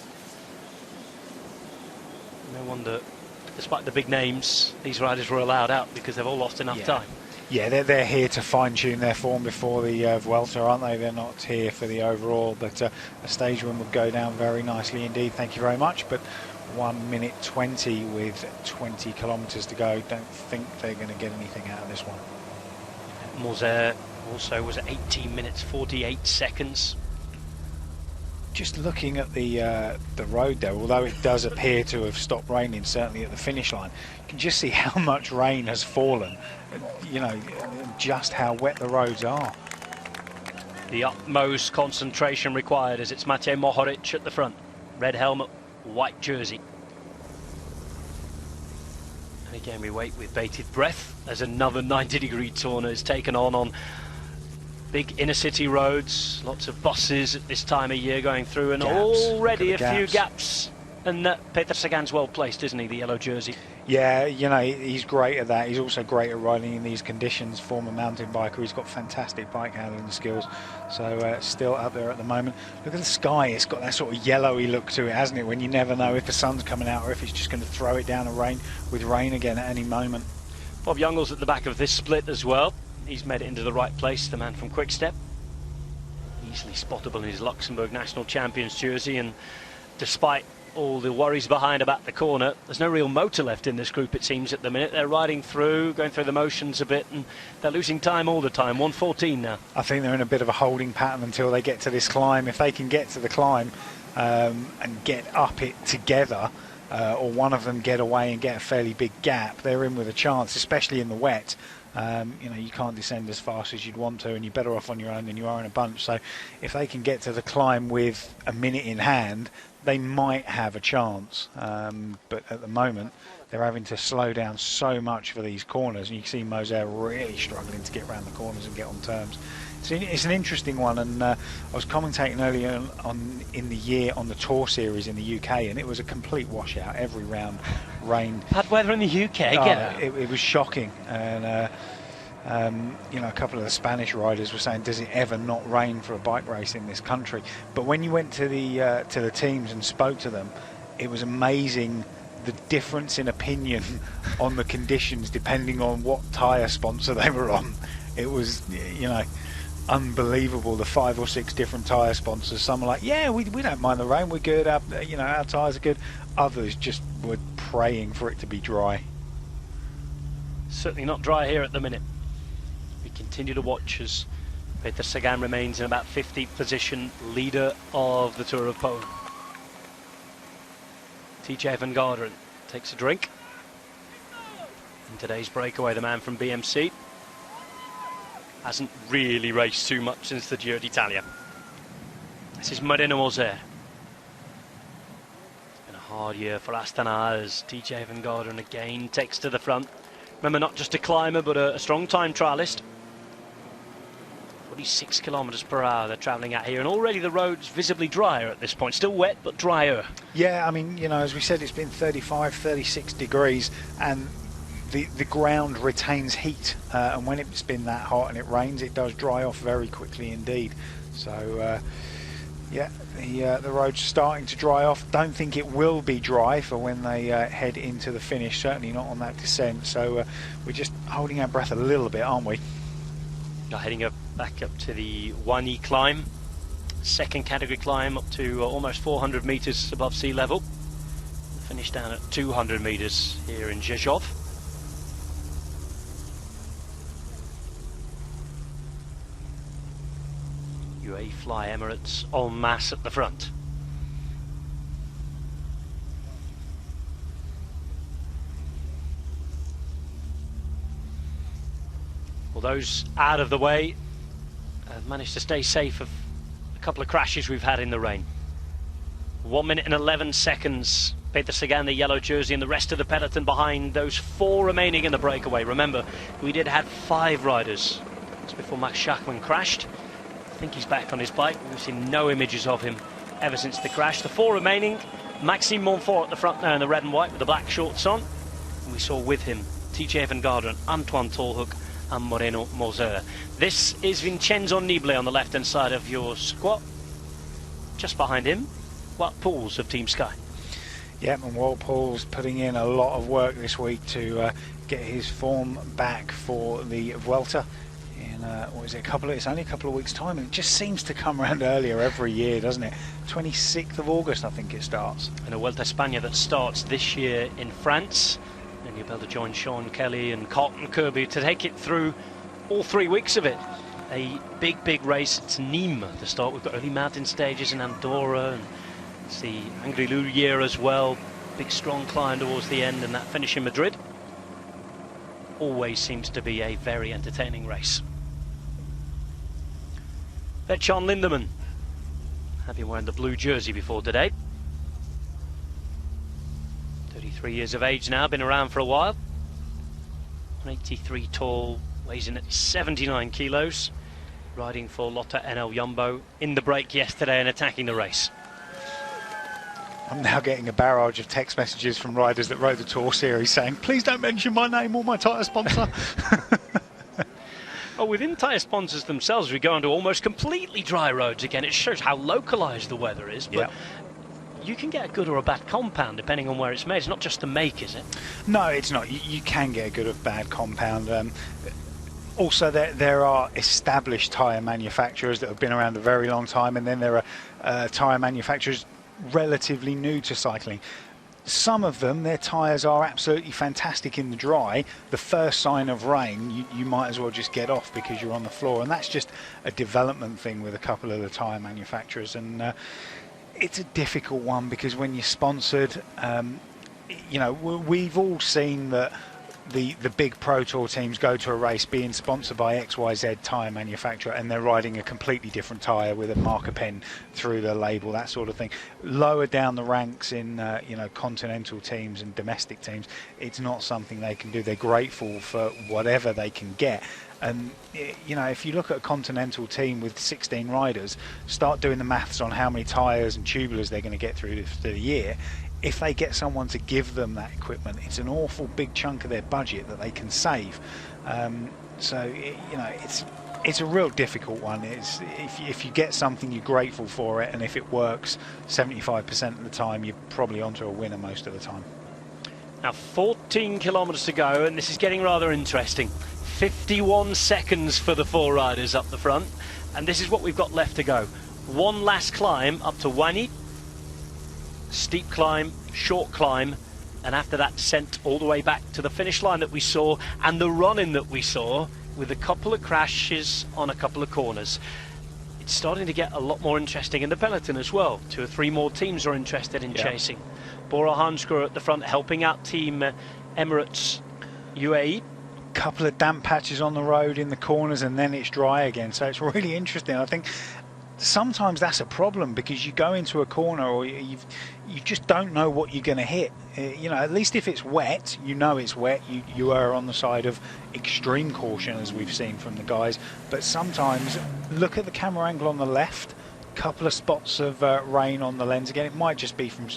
No wonder, despite the big names, these riders were allowed out because they've all lost enough time. Yeah, they're here to fine-tune their form before the Vuelta, aren't they? They're not here for the overall, but a stage win would go down very nicely indeed. Thank you very much. But 1 minute 20 with 20 kilometres to go. Don't think they're going to get anything out of this one. Moser also was at 18 minutes 48 seconds. Just looking at the road there, although it does appear to have stopped raining, certainly at the finish line, you can just see how much rain has fallen, you know, just how wet the roads are. The utmost concentration required as it's Matej Mohoric at the front. Red helmet, white jersey. And again we wait with bated breath as another 90-degree tournament is taken on big inner city roads, lots of buses at this time of year going through, and already a few gaps. And Peter Sagan's well placed, isn't he, the yellow jersey? Yeah, you know, he's great at that. He's also great at riding in these conditions. Former mountain biker, he's got fantastic bike handling skills. So still up there at the moment. Look at the sky, it's got that sort of yellowy look to it, hasn't it, when you never know if the sun's coming out or if it's just going to throw it down with rain again at any moment. Bob Youngle's at the back of this split as well. He's made it into the right place, the man from Quick-Step. Easily spottable in his Luxembourg National Champions jersey, and despite all the worries behind about the corner, there's no real motor left in this group, it seems, at the minute. They're riding through, going through the motions a bit, and they're losing time all the time. 1:14 now. I think they're in a bit of a holding pattern until they get to this climb. If they can get to the climb and get up it together, or one of them get away and get a fairly big gap, they're in with a chance, especially in the wet. You know, you can't descend as fast as you'd want to, and you're better off on your own than you are in a bunch. So if they can get to the climb with a minute in hand, they might have a chance. But at the moment, they're having to slow down so much for these corners, and you can see Moser really struggling to get around the corners and get on terms. It's an interesting one, and I was commentating earlier in the year on the Tour Series in the UK, and it was a complete washout. Every round rain. Bad weather in the UK, it was shocking, and you know, a couple of the Spanish riders were saying, does it ever not rain for a bike race in this country? But when you went to the teams and spoke to them, it was amazing the difference in opinion on the conditions depending on what tyre sponsor they were on. It was, you know, unbelievable, the 5 or 6 different tyre sponsors. Some are like, yeah, we don't mind the rain, we're good, our tyres are good. Others just were praying for it to be dry. Certainly not dry here at the minute. We continue to watch as Peter Sagan remains in about 50th position, leader of the Tour of Poland. TJ Van Garderen takes a drink. In today's breakaway, the man from BMC hasn't really raced too much since the Giro d'Italia. This is Marino Moser. It's been a hard year for Astana as TJ Van Garderen again takes to the front. Remember, not just a climber, but a strong time trialist. 46 kilometres per hour they're travelling at here, and already the road's visibly drier at this point. Still wet, but drier. Yeah, I mean, you know, as we said, it's been 35, 36 degrees, and the ground retains heat, and when it's been that hot and it rains, it does dry off very quickly indeed. So yeah, the road's starting to dry off. Don't think it will be dry for when they head into the finish, certainly not on that descent. So we're just holding our breath a little bit, aren't we? Now heading back up to the Wani climb, second category climb up to almost 400 metres above sea level. Finish down at 200 metres here in Rzeszow. UAE Fly Emirates en masse at the front. Well, those out of the way have managed to stay safe of a couple of crashes we've had in the rain. 1 minute and 11 seconds Peter Sagan, the yellow jersey, and the rest of the peloton behind those 4 remaining in the breakaway. Remember, we did have 5 riders. That's before Max Schachmann crashed. I think he's back on his bike. We've seen no images of him ever since the crash. The 4 remaining, Maxime Montfort at the front now in the red and white with the black shorts on. And we saw with him TJ Van Garderen, Antoine Tolhoek and Moreno Moser. This is Vincenzo Nibali on the left-hand side of your squat. Just behind him, Wout Poels of Team Sky. Yep, and Wout Poels putting in a lot of work this week to get his form back for the Vuelta in it's only a couple of weeks' time, and it just seems to come around earlier every year, doesn't it? 26th of August, I think it starts. And a Vuelta España that starts this year in France. And you'll be able to join Sean Kelly and Carlton Kirby to take it through all 3 weeks of it. A big race. It's Nîmes to start. We've got early mountain stages in Andorra, and it's the Angliru as well. Big strong climb towards the end, and that finish in Madrid always seems to be a very entertaining race. Bert-Jan Lindemann, have been wearing the blue jersey before today. 33 years of age now, been around for a while. 183 tall, weighs in at 79 kilos. Riding for Lotto NL Jumbo in the break yesterday and attacking the race. I'm now getting a barrage of text messages from riders that rode the Tour Series saying, please don't mention my name or my tyre sponsor. Well, within tyre sponsors themselves, we go onto almost completely dry roads again. It shows how localised the weather is. But you can get a good or a bad compound depending on where it's made. It's not just the make, is it? No, it's not. You can get a good or bad compound. Also, there are established tyre manufacturers that have been around a very long time, and then there are tyre manufacturers relatively new to cycling. Some of them, their tyres are absolutely fantastic in the dry. The first sign of rain, you might as well just get off because you're on the floor, and that's just a development thing with a couple of the tyre manufacturers. And it's a difficult one because when you're sponsored, we've all seen that the big Pro Tour teams go to a race being sponsored by XYZ tyre manufacturer, and they're riding a completely different tyre with a marker pen through the label, that sort of thing. Lower down the ranks in continental teams and domestic teams, it's not something they can do. They're grateful for whatever they can get. And if you look at a continental team with 16 riders, start doing the maths on how many tyres and tubulars they're going to get through the year. If they get someone to give them that equipment, it's an awful big chunk of their budget that they can save. It's a real difficult one. It's if you get something, you're grateful for it, and if it works 75% of the time, you're probably onto a winner most of the time. Now 14 kilometres to go, and this is getting rather interesting. 51 seconds for the 4 riders up the front, and this is what we've got left to go. One last climb up to Wani. Steep climb, short climb, and after that descent all the way back to the finish line that we saw, and the run-in that we saw with a couple of crashes on a couple of corners. It's starting to get a lot more interesting in the peloton as well. 2 or 3 more teams are interested in chasing. Bora Hansgrohe at the front, helping out Team Emirates UAE. Couple of damp patches on the road in the corners, and then it's dry again, so it's really interesting. I think sometimes that's a problem because you go into a corner or you just don't know what you're going to hit. At least if it's wet, it's wet. You are on the side of extreme caution, as we've seen from the guys. But sometimes, look at the camera angle on the left. Couple of spots of rain on the lens again. It might just be from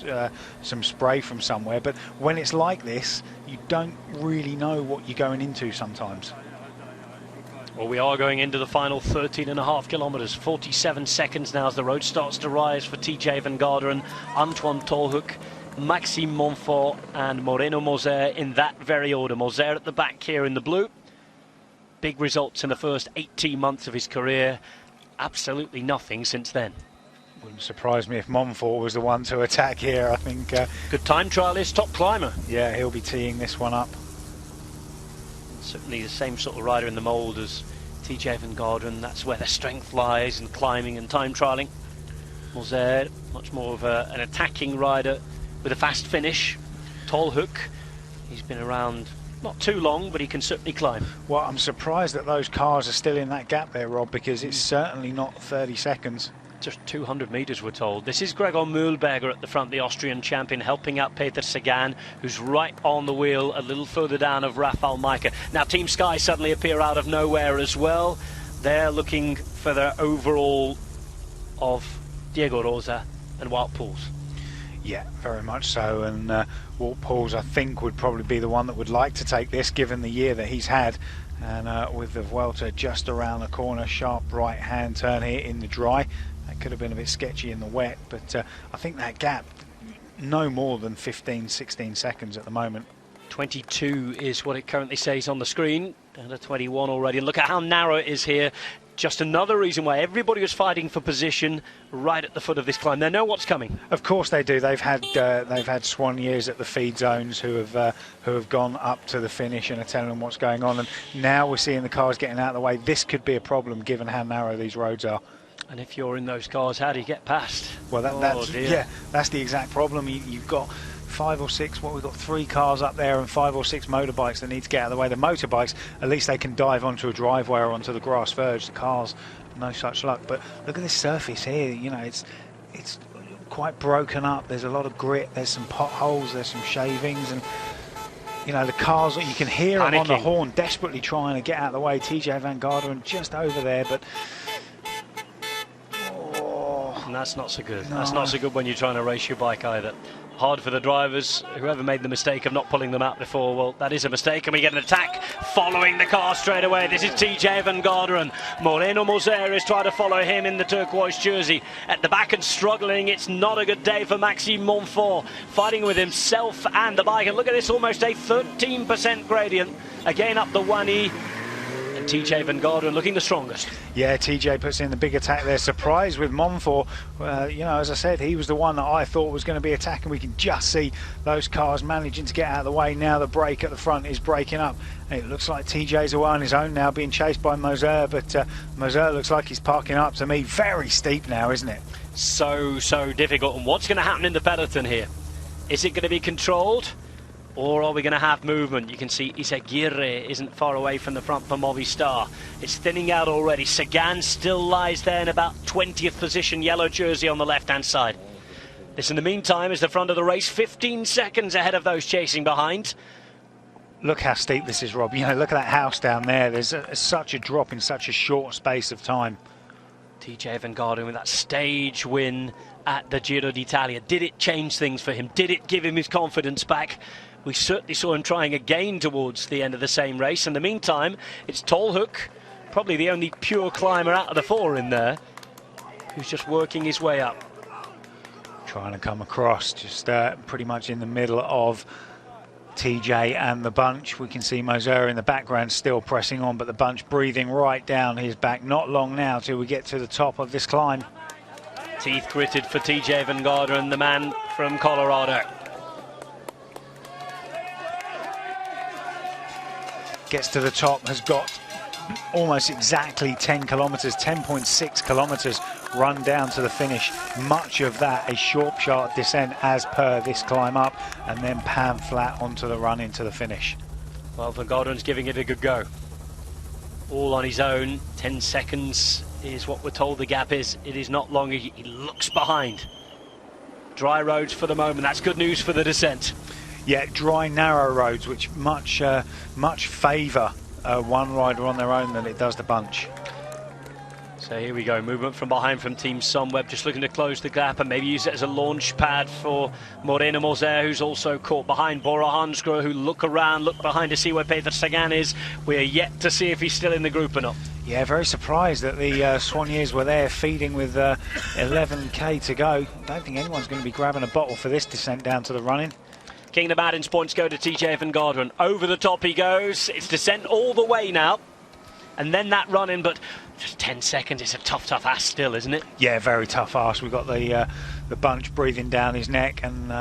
some spray from somewhere. But when it's like this, you don't really know what you're going into sometimes. Well, we are going into the final 13.5 kilometres. 47 seconds now as the road starts to rise for TJ Van Garderen, Antoine Tolhoek, Maxime Montfort and Moreno Moser in that very order. Moser at the back here in the blue. Big results in the first 18 months of his career. Absolutely nothing since then. Wouldn't surprise me if Montfort was the one to attack here. I think good time trialist, top climber. Yeah, he'll be teeing this one up. Certainly the same sort of rider in the mould as TJ Van Garderen. That's where their strength lies in climbing and time trialling. Moser, much more of an attacking rider with a fast finish. Tolhoek, he's been around not too long, but he can certainly climb. Well, I'm surprised that those cars are still in that gap there, Rob, because it's certainly not 30 seconds. just 200 metres, we're told. This is Gregor Mühlberger at the front, the Austrian champion, helping out Peter Sagan, who's right on the wheel a little further down of Rafał Majka. Now Team Sky suddenly appear out of nowhere as well. They're looking for their overall of Diego Rosa and Wout Poels. Yeah, very much so, and Wout Poels I think would probably be the one that would like to take this, given the year that he's had, and with the Vuelta just around the corner, sharp right hand turn here in the dry. That could have been a bit sketchy in the wet, but I think that gap no more than 15-16 seconds at the moment. 22 is what it currently says on the screen, down to 21 already, and look at how narrow it is here. Just another reason why everybody was fighting for position right at the foot of this climb. They know what's coming. Of course they do. They've had swan years at the feed zones who have gone up to the finish and are telling them what's going on. And now we're seeing the cars getting out of the way. This could be a problem given how narrow these roads are. And if you're in those cars, how do you get past? Well, that's the exact problem. You've got 5 or 6, we've got 3 cars up there and 5 or 6 motorbikes that need to get out of the way. The motorbikes, at least they can dive onto a driveway or onto the grass verge. The cars, no such luck. But look at this surface here, you know, it's quite broken up. There's a lot of grit, there's some potholes, there's some shavings, and you know, the cars, you can hear them on the horn desperately trying to get out of the way. TJ Van Garderen just over there, but and that's not so good. No. That's not so good when you're trying to race your bike either. Hard for the drivers, whoever made the mistake of not pulling them out before. Well, that is a mistake, and we get an attack following the car straight away. This is TJ Van Garderen. Moreno Moser is trying to follow him in the turquoise jersey. At the back and struggling, it's not a good day for Maxime Montfort, fighting with himself and the bike. And look at this, almost a 13% gradient. Again up the 1E. And TJ Van Garderen looking the strongest. Yeah, TJ puts in the big attack there. Surprised with Montfort. You know, as I said, he was the one that I thought was going to be attacking. We can just see those cars managing to get out of the way. Now the brake at the front is breaking up. And it looks like TJ's away on his own now, being chased by Moser. But Moser looks like he's parking up to me. Very steep now, isn't it? So difficult. And what's going to happen in the peloton here? Is it going to be controlled? Or are we going to have movement? You can see Izaguirre isn't far away from the front for Movistar. It's thinning out already. Sagan still lies there in about 20th position, yellow jersey on the left-hand side. This, in the meantime, is the front of the race, 15 seconds ahead of those chasing behind. Look how steep this is, Rob. You know, look at that house down there. There's such a drop in such a short space of time. TJ Van Garderen with that stage win at the Giro d'Italia. Did it change things for him? Did it give him his confidence back? We certainly saw him trying again towards the end of the same race. In the meantime, it's Tolhoek, probably the only pure climber out of the 4 in there, who's just working his way up. Trying to come across, just pretty much in the middle of TJ and the bunch. We can see Moser in the background still pressing on, but the bunch breathing right down his back. Not long now till we get to the top of this climb. Teeth gritted for TJ Van Garderen, the man from Colorado. Gets to the top, has got almost exactly 10 kilometres, 10.6 kilometres run down to the finish. Much of that a sharp descent as per this climb up, and then pan flat onto the run into the finish. Well, Van Garderen's giving it a good go. All on his own. 10 seconds is what we're told the gap is. It is not long. He looks behind. Dry roads for the moment. That's good news for the descent. Yeah, dry, narrow roads, which much favour one rider on their own than it does the bunch. So here we go, movement from behind from Team Sunweb, just looking to close the gap and maybe use it as a launch pad for Moreno Moser, who's also caught behind Bora Hansgrohe, who look behind to see where Peter Sagan is. We're yet to see if he's still in the group or not. Yeah, very surprised that the Soigneurs were there feeding with 11k to go. Don't think anyone's going to be grabbing a bottle for this descent down to the running. Kingdom Addins points go to TJ Van Garderen. Over the top he goes. It's descent all the way now. And then that run-in, but just 10 seconds. It's a tough ass still, isn't it? Yeah, very tough ass. We've got the bunch breathing down his neck, and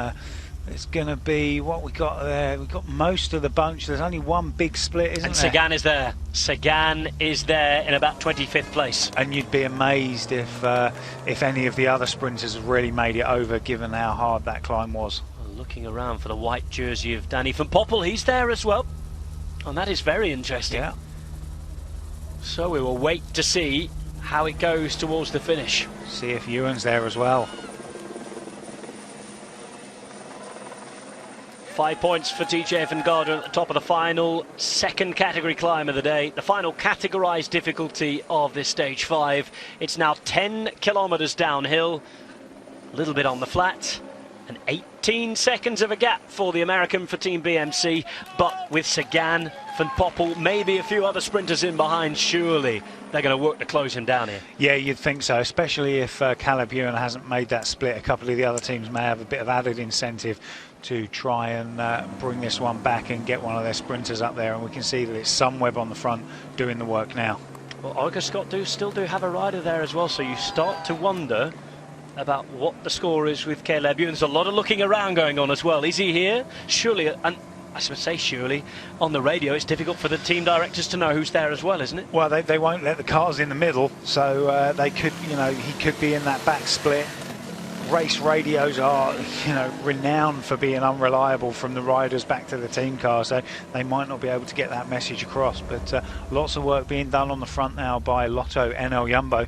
it's going to be what we got there. We've got most of the bunch. There's only one big split, isn't there? And Sagan is there. Sagan is there in about 25th place. And you'd be amazed if any of the other sprinters have really made it over, given how hard that climb was. Looking around for the white jersey of Danny van Poppel, he's there as well, and that is very interesting. Yeah. So we will wait to see how it goes towards the finish. See if Ewan's there as well. 5 points for TJ van Garderen at the top of the final, second category climb of the day, the final categorised difficulty of this stage 5. It's now 10 kilometres downhill, a little bit on the flat, and 18 seconds of a gap for the American for Team BMC, but with Sagan, Van Poppel, maybe a few other sprinters in behind, surely they're going to work to close him down here. Yeah, you'd think so, especially if Caleb Ewan hasn't made that split. A couple of the other teams may have a bit of added incentive to try and bring this one back and get one of their sprinters up there, and we can see that it's Sunweb on the front doing the work now. Well, Olga Scott still do have a rider there as well, so you start to wonder about what the score is with Caleb Ewan. There's a lot of looking around going on as well. Is he here? Surely, and I should say surely, on the radio it's difficult for the team directors to know who's there as well, isn't it? Well, they won't let the cars in the middle, so they could, he could be in that back split. Race radios are, renowned for being unreliable from the riders back to the team car, so they might not be able to get that message across. But lots of work being done on the front now by Lotto NL Jumbo,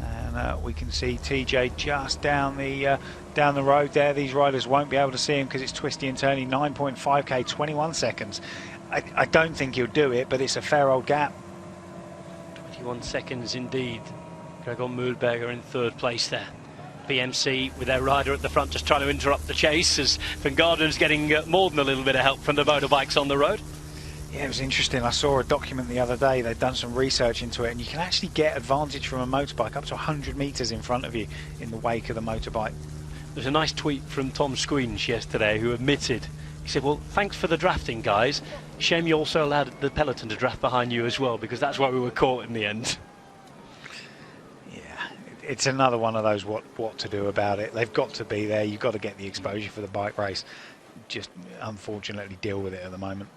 and we can see TJ just down the road there. These riders won't be able to see him because it's twisty and turny. 9.5k, 21 seconds. I don't think he'll do it, but it's a fair old gap. 21 seconds indeed. Gregor Mühlberger in third place there. BMC with their rider at the front just trying to interrupt the chase as Van Garderen's getting more than a little bit of help from the motorbikes on the road. Yeah, it was interesting. I saw a document the other day. They'd done some research into it, and you can actually get advantage from a motorbike up to 100 metres in front of you in the wake of the motorbike. There's a nice tweet from Tom Squeens yesterday who admitted, he said, well, thanks for the drafting, guys. Shame you also allowed the peloton to draft behind you as well, because that's why we were caught in the end. It's another one of those what to do about it. They've got to be there. You've got to get the exposure for the bike race. Just unfortunately deal with it at the moment.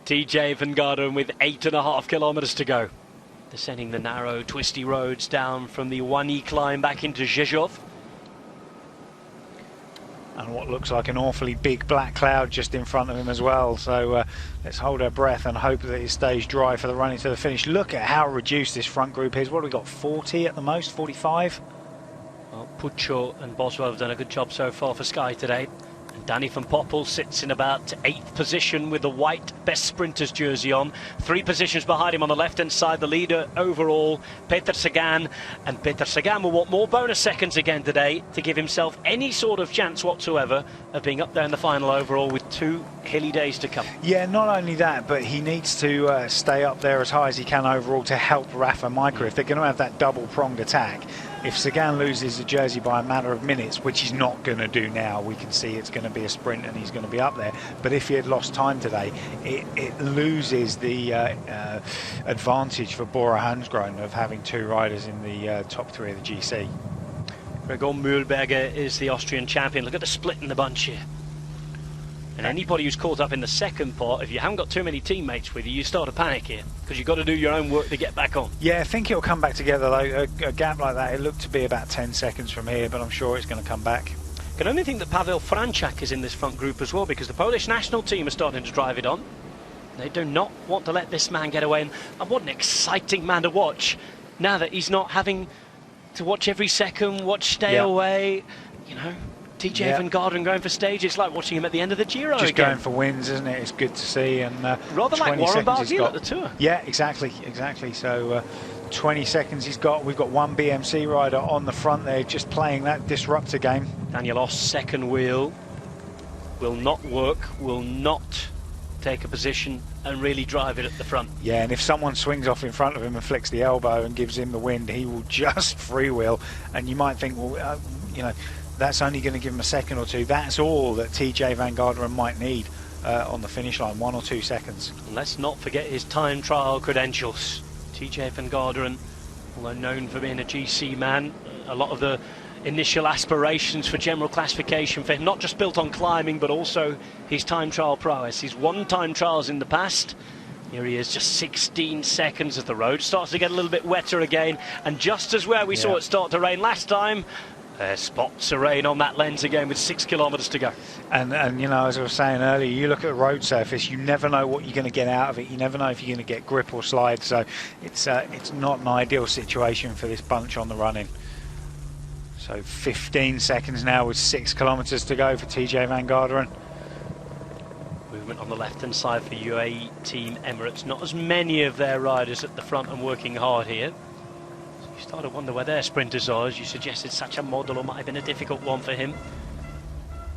TJ van Garderen with 8.5 kilometres to go. Descending the narrow, twisty roads down from the Wani climb back into Rzeszow. And what looks like an awfully big black cloud just in front of him as well. So let's hold our breath and hope that it stays dry for the running to the finish. Look at how reduced this front group is. What have we got, 40 at the most, 45? Well, Puccio and Boswell have done a good job so far for Sky today. And Danny van Poppel sits in about 8th position with the white Best Sprinters jersey on. 3 positions behind him on the left-hand side, the leader overall, Peter Sagan. And Peter Sagan will want more bonus seconds again today to give himself any sort of chance whatsoever of being up there in the final overall with 2 hilly days to come. Yeah, not only that, but he needs to stay up there as high as he can overall to help Rafa Majka if they're going to have that double-pronged attack. If Sagan loses the jersey by a matter of minutes, which he's not going to do now, we can see it's going to be a sprint and he's going to be up there. But if he had lost time today, it loses the advantage for Bora Hansgrohe of having 2 riders in the top 3 of the GC. Gregor Mühlberger is the Austrian champion. Look at the split in the bunch here. And anybody who's caught up in the second part, if you haven't got too many teammates with you, you start to panic here because you've got to do your own work to get back on. Yeah, I think it'll come back together though. A gap like that, it looked to be about 10 seconds from here, but I'm sure it's going to come back. Can only think that Paweł Franczak is in this front group as well, because the Polish national team are starting to drive it on. They do not want to let this man get away, and what an exciting man to watch now that he's not having to watch every second, stay away, TJ van Garderen going for stage. It's like watching him at the end of the Giro just again. Going for wins, isn't it? It's good to see. And rather like Warren Barguil at the Tour. Yeah, exactly. So 20 seconds he's got. We've got one BMC rider on the front there just playing that disruptor game. Daniel Oss, second wheel, will not work, will not take a position and really drive it at the front. Yeah, and if someone swings off in front of him and flicks the elbow and gives him the wind, he will just freewheel. And you might think, well, that's only going to give him a second or 2. That's all that TJ van Garderen might need on the finish line, 1 or 2 seconds. Let's not forget his time trial credentials. TJ van Garderen, although known for being a GC man, a lot of the initial aspirations for general classification for him, not just built on climbing, but also his time trial prowess. He's won time trials in the past. Here he is, just 16 seconds as the road starts to get a little bit wetter again, and just as where we saw it start to rain last time, There's spots of rain on that lens again with 6 kilometres to go. And you know, as I was saying earlier, you look at the road surface, you never know what you're going to get out of it. You never know if you're going to get grip or slide. So it's not an ideal situation for this bunch on the run-in. So 15 seconds now with 6 kilometres to go for TJ van Garderen. Movement on the left-hand side for UAE Team Emirates. Not as many of their riders at the front and working hard here. You start to wonder where their sprinters are, as you suggested. Such a model might have been a difficult one for him.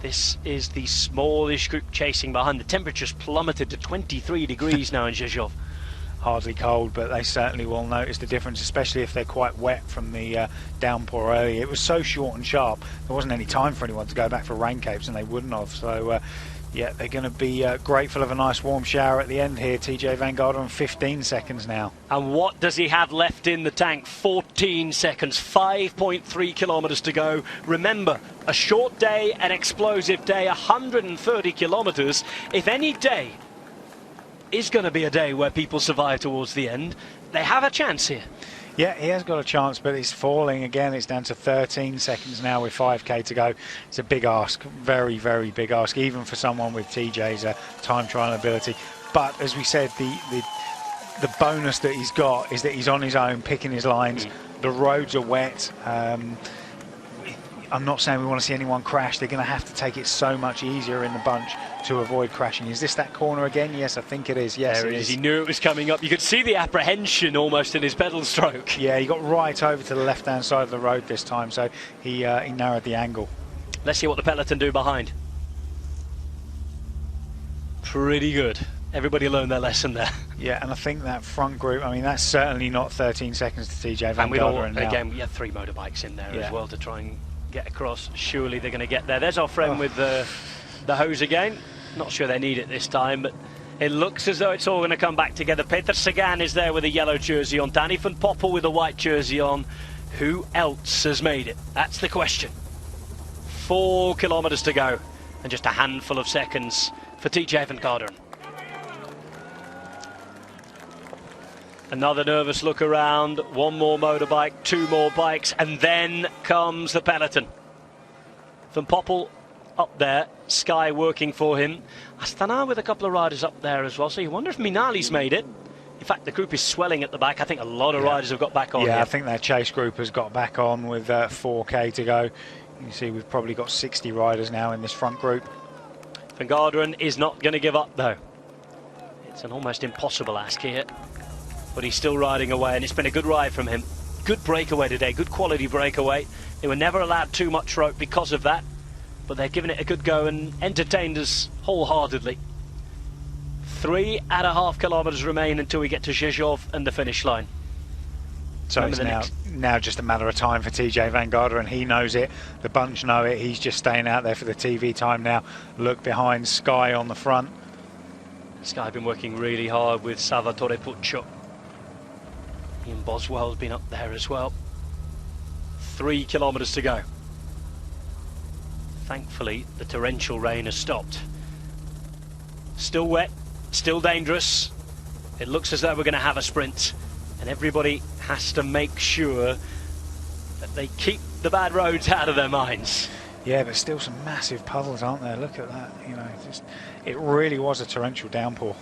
This is the smallish group chasing behind. The temperature's plummeted to 23 degrees now in Rzeszow. Hardly cold, but they certainly will notice the difference, especially if they're quite wet from the downpour earlier. It was so short and sharp, there wasn't any time for anyone to go back for rain capes, and they wouldn't have. So yeah, they're going to be grateful of a nice warm shower at the end here. TJ van Garderen, 15 seconds now. And what does he have left in the tank? 14 seconds, 5.3 kilometres to go. Remember, a short day, an explosive day, 130 kilometres. If any day is going to be a day where people survive towards the end, they have a chance here. Yeah, he has got a chance, but it's falling again. It's down to 13 seconds now with 5k to go. It's a big ask, very, very big ask, even for someone with TJ's time trial ability. But as we said, the bonus that he's got is that he's on his own, picking his lines. The roads are wet. I'm not saying we want to see anyone crash. They're going to have to take it so much easier in the bunch to avoid crashing. Is this that corner again? Yes, I think it is. Yes, there it is. He knew it was coming up. You could see the apprehension almost in his pedal stroke. Yeah, he got right over to the left-hand side of the road this time, so he narrowed the angle. Let's see what the peloton do behind. Pretty good. Everybody learned their lesson there. Yeah, and I think that front group, I mean, that's certainly not 13 seconds to TJ van Garderen now. Again, we had 3 motorbikes in there as well to try and get across. Surely they're going to get there. There's our friend with the hose again. Not sure they need it this time, but it looks as though it's all going to come back together. Peter Sagan is there with a yellow jersey on. Danny van Poppel with a white jersey on. Who else has made it? That's the question. 4 kilometres to go and just a handful of seconds for TJ van Garderen. Another nervous look around, 1 more motorbike, 2 more bikes, and then comes the peloton. Van Poppel up there, Sky working for him. Astana with a couple of riders up there as well, so you wonder if Minali's made it. In fact, the group is swelling at the back. I think a lot of riders have got back on here. I think that chase group has got back on with 4k to go. You can see we've probably got 60 riders now in this front group. Van Garderen is not going to give up, though. It's an almost impossible ask here. But he's still riding away, and it's been a good ride from him. Good breakaway today, good quality breakaway. They were never allowed too much rope because of that, but they've given it a good go and entertained us wholeheartedly. 3.5 kilometres remain until we get to Rzeszow and the finish line. So it's now just a matter of time for TJ van Garderen. He knows it, the bunch know it, he's just staying out there for the TV time now. Look behind, Sky on the front. Sky have been working really hard with Salvatore Puccio. Ian Boswell's been up there as well. 3 kilometres to go. Thankfully, the torrential rain has stopped. Still wet, still dangerous. It looks as though we're going to have a sprint, and everybody has to make sure that they keep the bad roads out of their minds. Yeah, but still some massive puddles, aren't there? Look at that. You know, it really was a torrential downpour.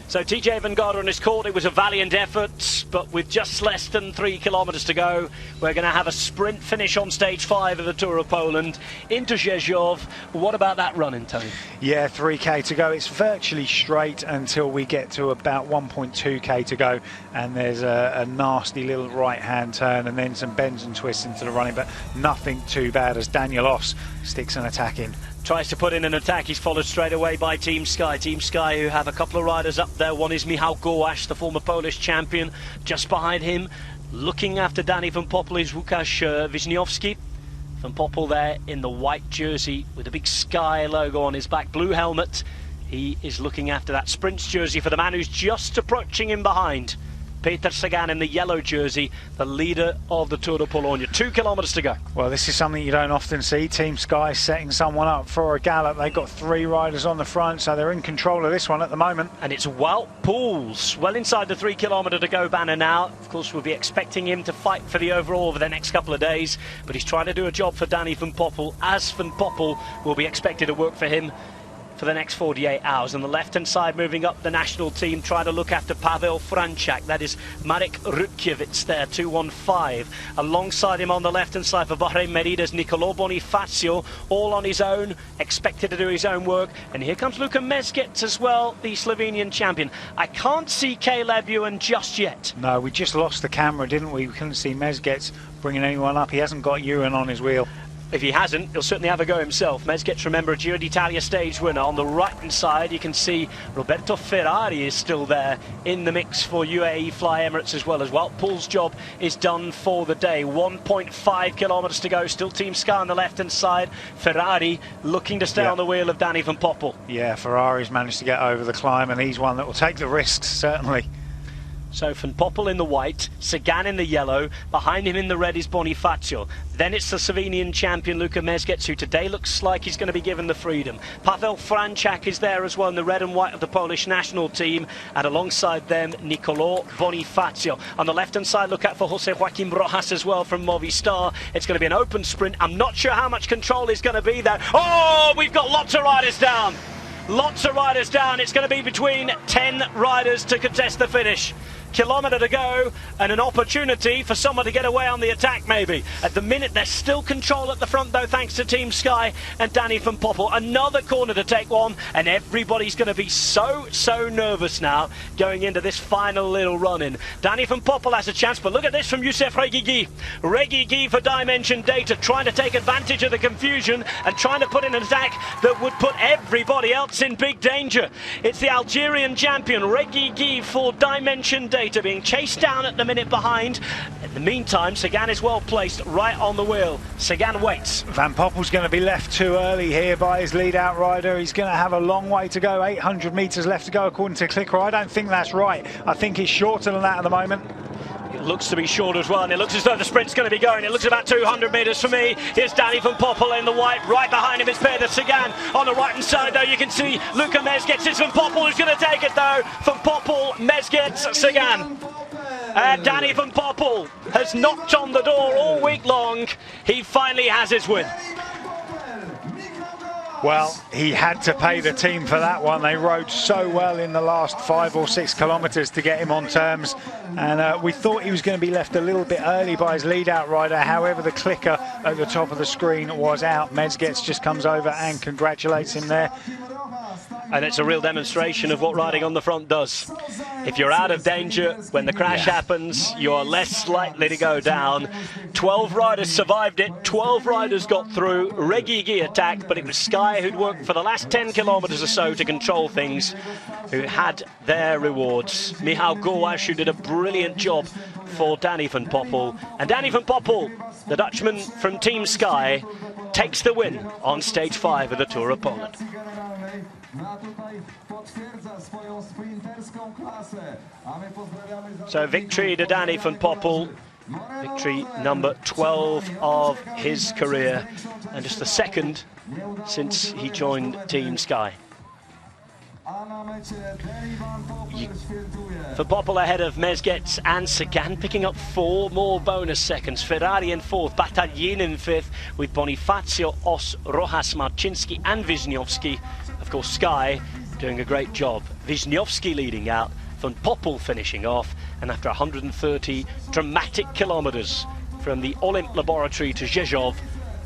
So TJ van Garderen is caught. It was a valiant effort, but with just less than 3 kilometres to go, we're going to have a sprint finish on stage 5 of the Tour of Poland into Rzeszów. What about that run-in, Tony? Yeah, 3k to go. It's virtually straight until we get to about 1.2k to go, and there's a nasty little right-hand turn and then some bends and twists into the running, but nothing too bad as Daniel Oss sticks an attack in. Tries to put in an attack. He's followed straight away by Team Sky. Team Sky, who have a couple of riders up there. One is Michał Gołasz, the former Polish champion. Just behind him, looking after Danny van Poppel, is Łukasz Wisniewski. Van Poppel there in the white jersey with a big Sky logo on his back, blue helmet. He is looking after that Sprints jersey for the man who's just approaching him behind. Peter Sagan in the yellow jersey, the leader of the Tour de Pologne. 2 kilometres to go. Well, this is something you don't often see. Team Sky setting someone up for a gallop. They've got 3 riders on the front, so they're in control of this one at the moment. And it's Wout Poels, well inside the 3 kilometre to go banner now. Of course, we'll be expecting him to fight for the overall over the next couple of days, but he's trying to do a job for Danny van Poppel, as Van Poppel will be expected to work for him for the next 48 hours. On the left-hand side, moving up the national team, trying to look after Pavel Frančák. That is Marek Rutkiewicz there, 215. Alongside him on the left-hand side for Bahrain Merida's Niccolò Bonifacio, all on his own, expected to do his own work. And here comes Luka Mezgec as well, the Slovenian champion. I can't see Caleb Ewan just yet. No, we just lost the camera, didn't we? We couldn't see Mezgec bringing anyone up. He hasn't got Ewan on his wheel. If he hasn't, he'll certainly have a go himself. Mezgec, remember, a Giro d'Italia stage winner. On the right-hand side, you can see Roberto Ferrari is still there in the mix for UAE Fly Emirates as well. As Wout Poels' job is done for the day. 1.5 kilometres to go. Still Team Sky on the left-hand side. Ferrari looking to stay on the wheel of Danny van Poppel. Yeah, Ferrari's managed to get over the climb, and he's one that will take the risks, certainly. So Van Poppel in the white, Sagan in the yellow, behind him in the red is Bonifacio. Then it's the Slovenian champion Luka Mezgec, who today looks like he's going to be given the freedom. Pavel Frančák is there as well in the red and white of the Polish national team, and alongside them Niccolò Bonifacio. On the left hand side, look out for Jose Joaquim Rojas as well from Movistar. It's going to be an open sprint. I'm not sure how much control is going to be there. Oh, we've got lots of riders down. Lots of riders down. It's going to be between 10 riders to contest the finish. Kilometre to go, and an opportunity for someone to get away on the attack maybe. At the minute, there's still control at the front though, thanks to Team Sky and Danny van Poppel. Another corner to take one, and everybody's going to be so nervous now going into this final little run-in. Danny van Poppel has a chance, but look at this from Youssef Reguigui. Reguigui for Dimension Data, trying to take advantage of the confusion and trying to put in an attack that would put everybody else in big danger. It's the Algerian champion, Reguigui for Dimension Data, being chased down at the minute behind. In the meantime, Sagan is well placed right on the wheel. Sagan waits. Van Poppel's going to be left too early here by his lead-out rider. He's going to have a long way to go, 800 metres left to go according to Clicker. I don't think that's right. I think he's shorter than that at the moment. It looks to be short as well, and it looks as though the sprint's going to be going. It looks about 200 metres for me. Here's Danny van Poppel in the white. Right behind him is Peter Sagan. On the right-hand side, though, you can see Luka Mezgec. It's Van Poppel who's going to take it, though. Van Poppel, Mezgec, Sagan. And Danny van Poppel has knocked on the door all week long. He finally has his win. Well, he had to pay the team for that one. They rode so well in the last 5 or 6 kilometres to get him on terms. And we thought he was going to be left a little bit early by his lead-out rider. However, the clicker at the top of the screen was out. Mezgec just comes over and congratulates him there. And it's a real demonstration of what riding on the front does. If you're out of danger, when the crash happens, you're less likely to go down. 12 riders survived it, 12 riders got through. Reguigui attacked, but it was Sky who'd worked for the last 10 kilometres or so to control things, who had their rewards. Michał Gołasz, who did a brilliant job for Danny van Poppel. And Danny van Poppel, the Dutchman from Team Sky, takes the win on stage 5 of the Tour of Poland. So victory to Danny van Poppel, victory number 12 of his career, and just the second since he joined Team Sky. Van Poppel ahead of Mezgec and Sagan, picking up 4 more bonus seconds. Ferrari in 4th, Battaglin in 5th, with Bonifacio, Os, Rojas, Marcinski and Wisniewski. Of course, Sky doing a great job. Wisniewski leading out, Van Poppel finishing off, and after 130 dramatic kilometres from the Olimp laboratory to Rzeszow,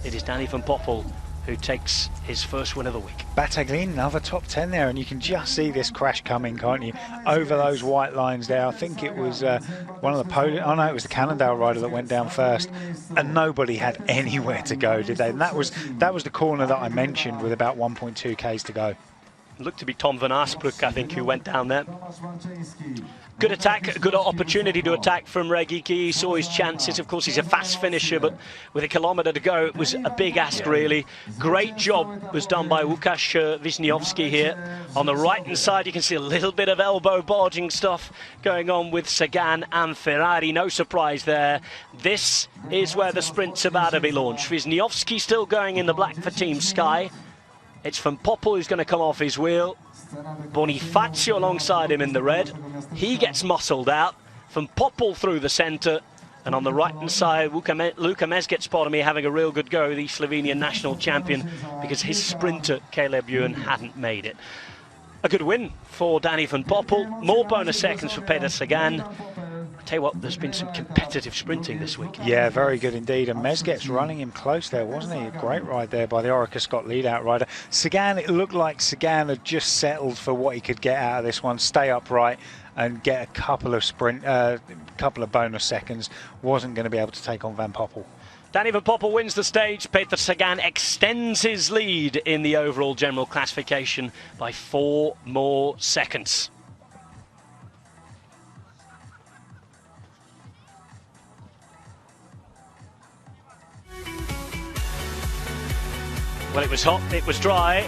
it is Danny van Poppel who takes his first win of the week. Battaglin, another top 10 there, and you can just see this crash coming, can't you? Over those white lines there. I think it was one of the Polish, oh no, it was the Cannondale rider that went down first, and nobody had anywhere to go, did they? And that was the corner that I mentioned with about 1.2 k's to go. Looked to be Tom van Arsbroek, I think, who went down there. Good attack, good opportunity to attack from Regiki. He saw his chances. Of course, he's a fast finisher, but with a kilometre to go, it was a big ask, really. Great job was done by Łukasz Wisniewski here. On the right-hand side, you can see a little bit of elbow barging stuff going on with Sagan and Ferrari. No surprise there. This is where the sprint's about to be launched. Wisniewski still going in the black for Team Sky. It's Van Poppel who's going to come off his wheel. Bonifacio alongside him in the red. He gets muscled out. Van Poppel through the centre. And on the right-hand side, Luka Mezget's part of me having a real good go, the Slovenian national champion, because his sprinter, Caleb Ewan, hadn't made it. A good win for Danny Van Poppel. More bonus seconds for Peter Sagan. Tell you what, there's been some competitive sprinting this week. Yeah, very good indeed. And Mezget's running him close there, wasn't he? A great ride there by the Orica Scott lead-out rider. Sagan, it looked like Sagan had just settled for what he could get out of this one. Stay upright and get a couple of bonus seconds. Wasn't going to be able to take on Van Poppel. Danny Van Poppel wins the stage. Peter Sagan extends his lead in the overall general classification by 4 more seconds. Well, it was hot, it was dry.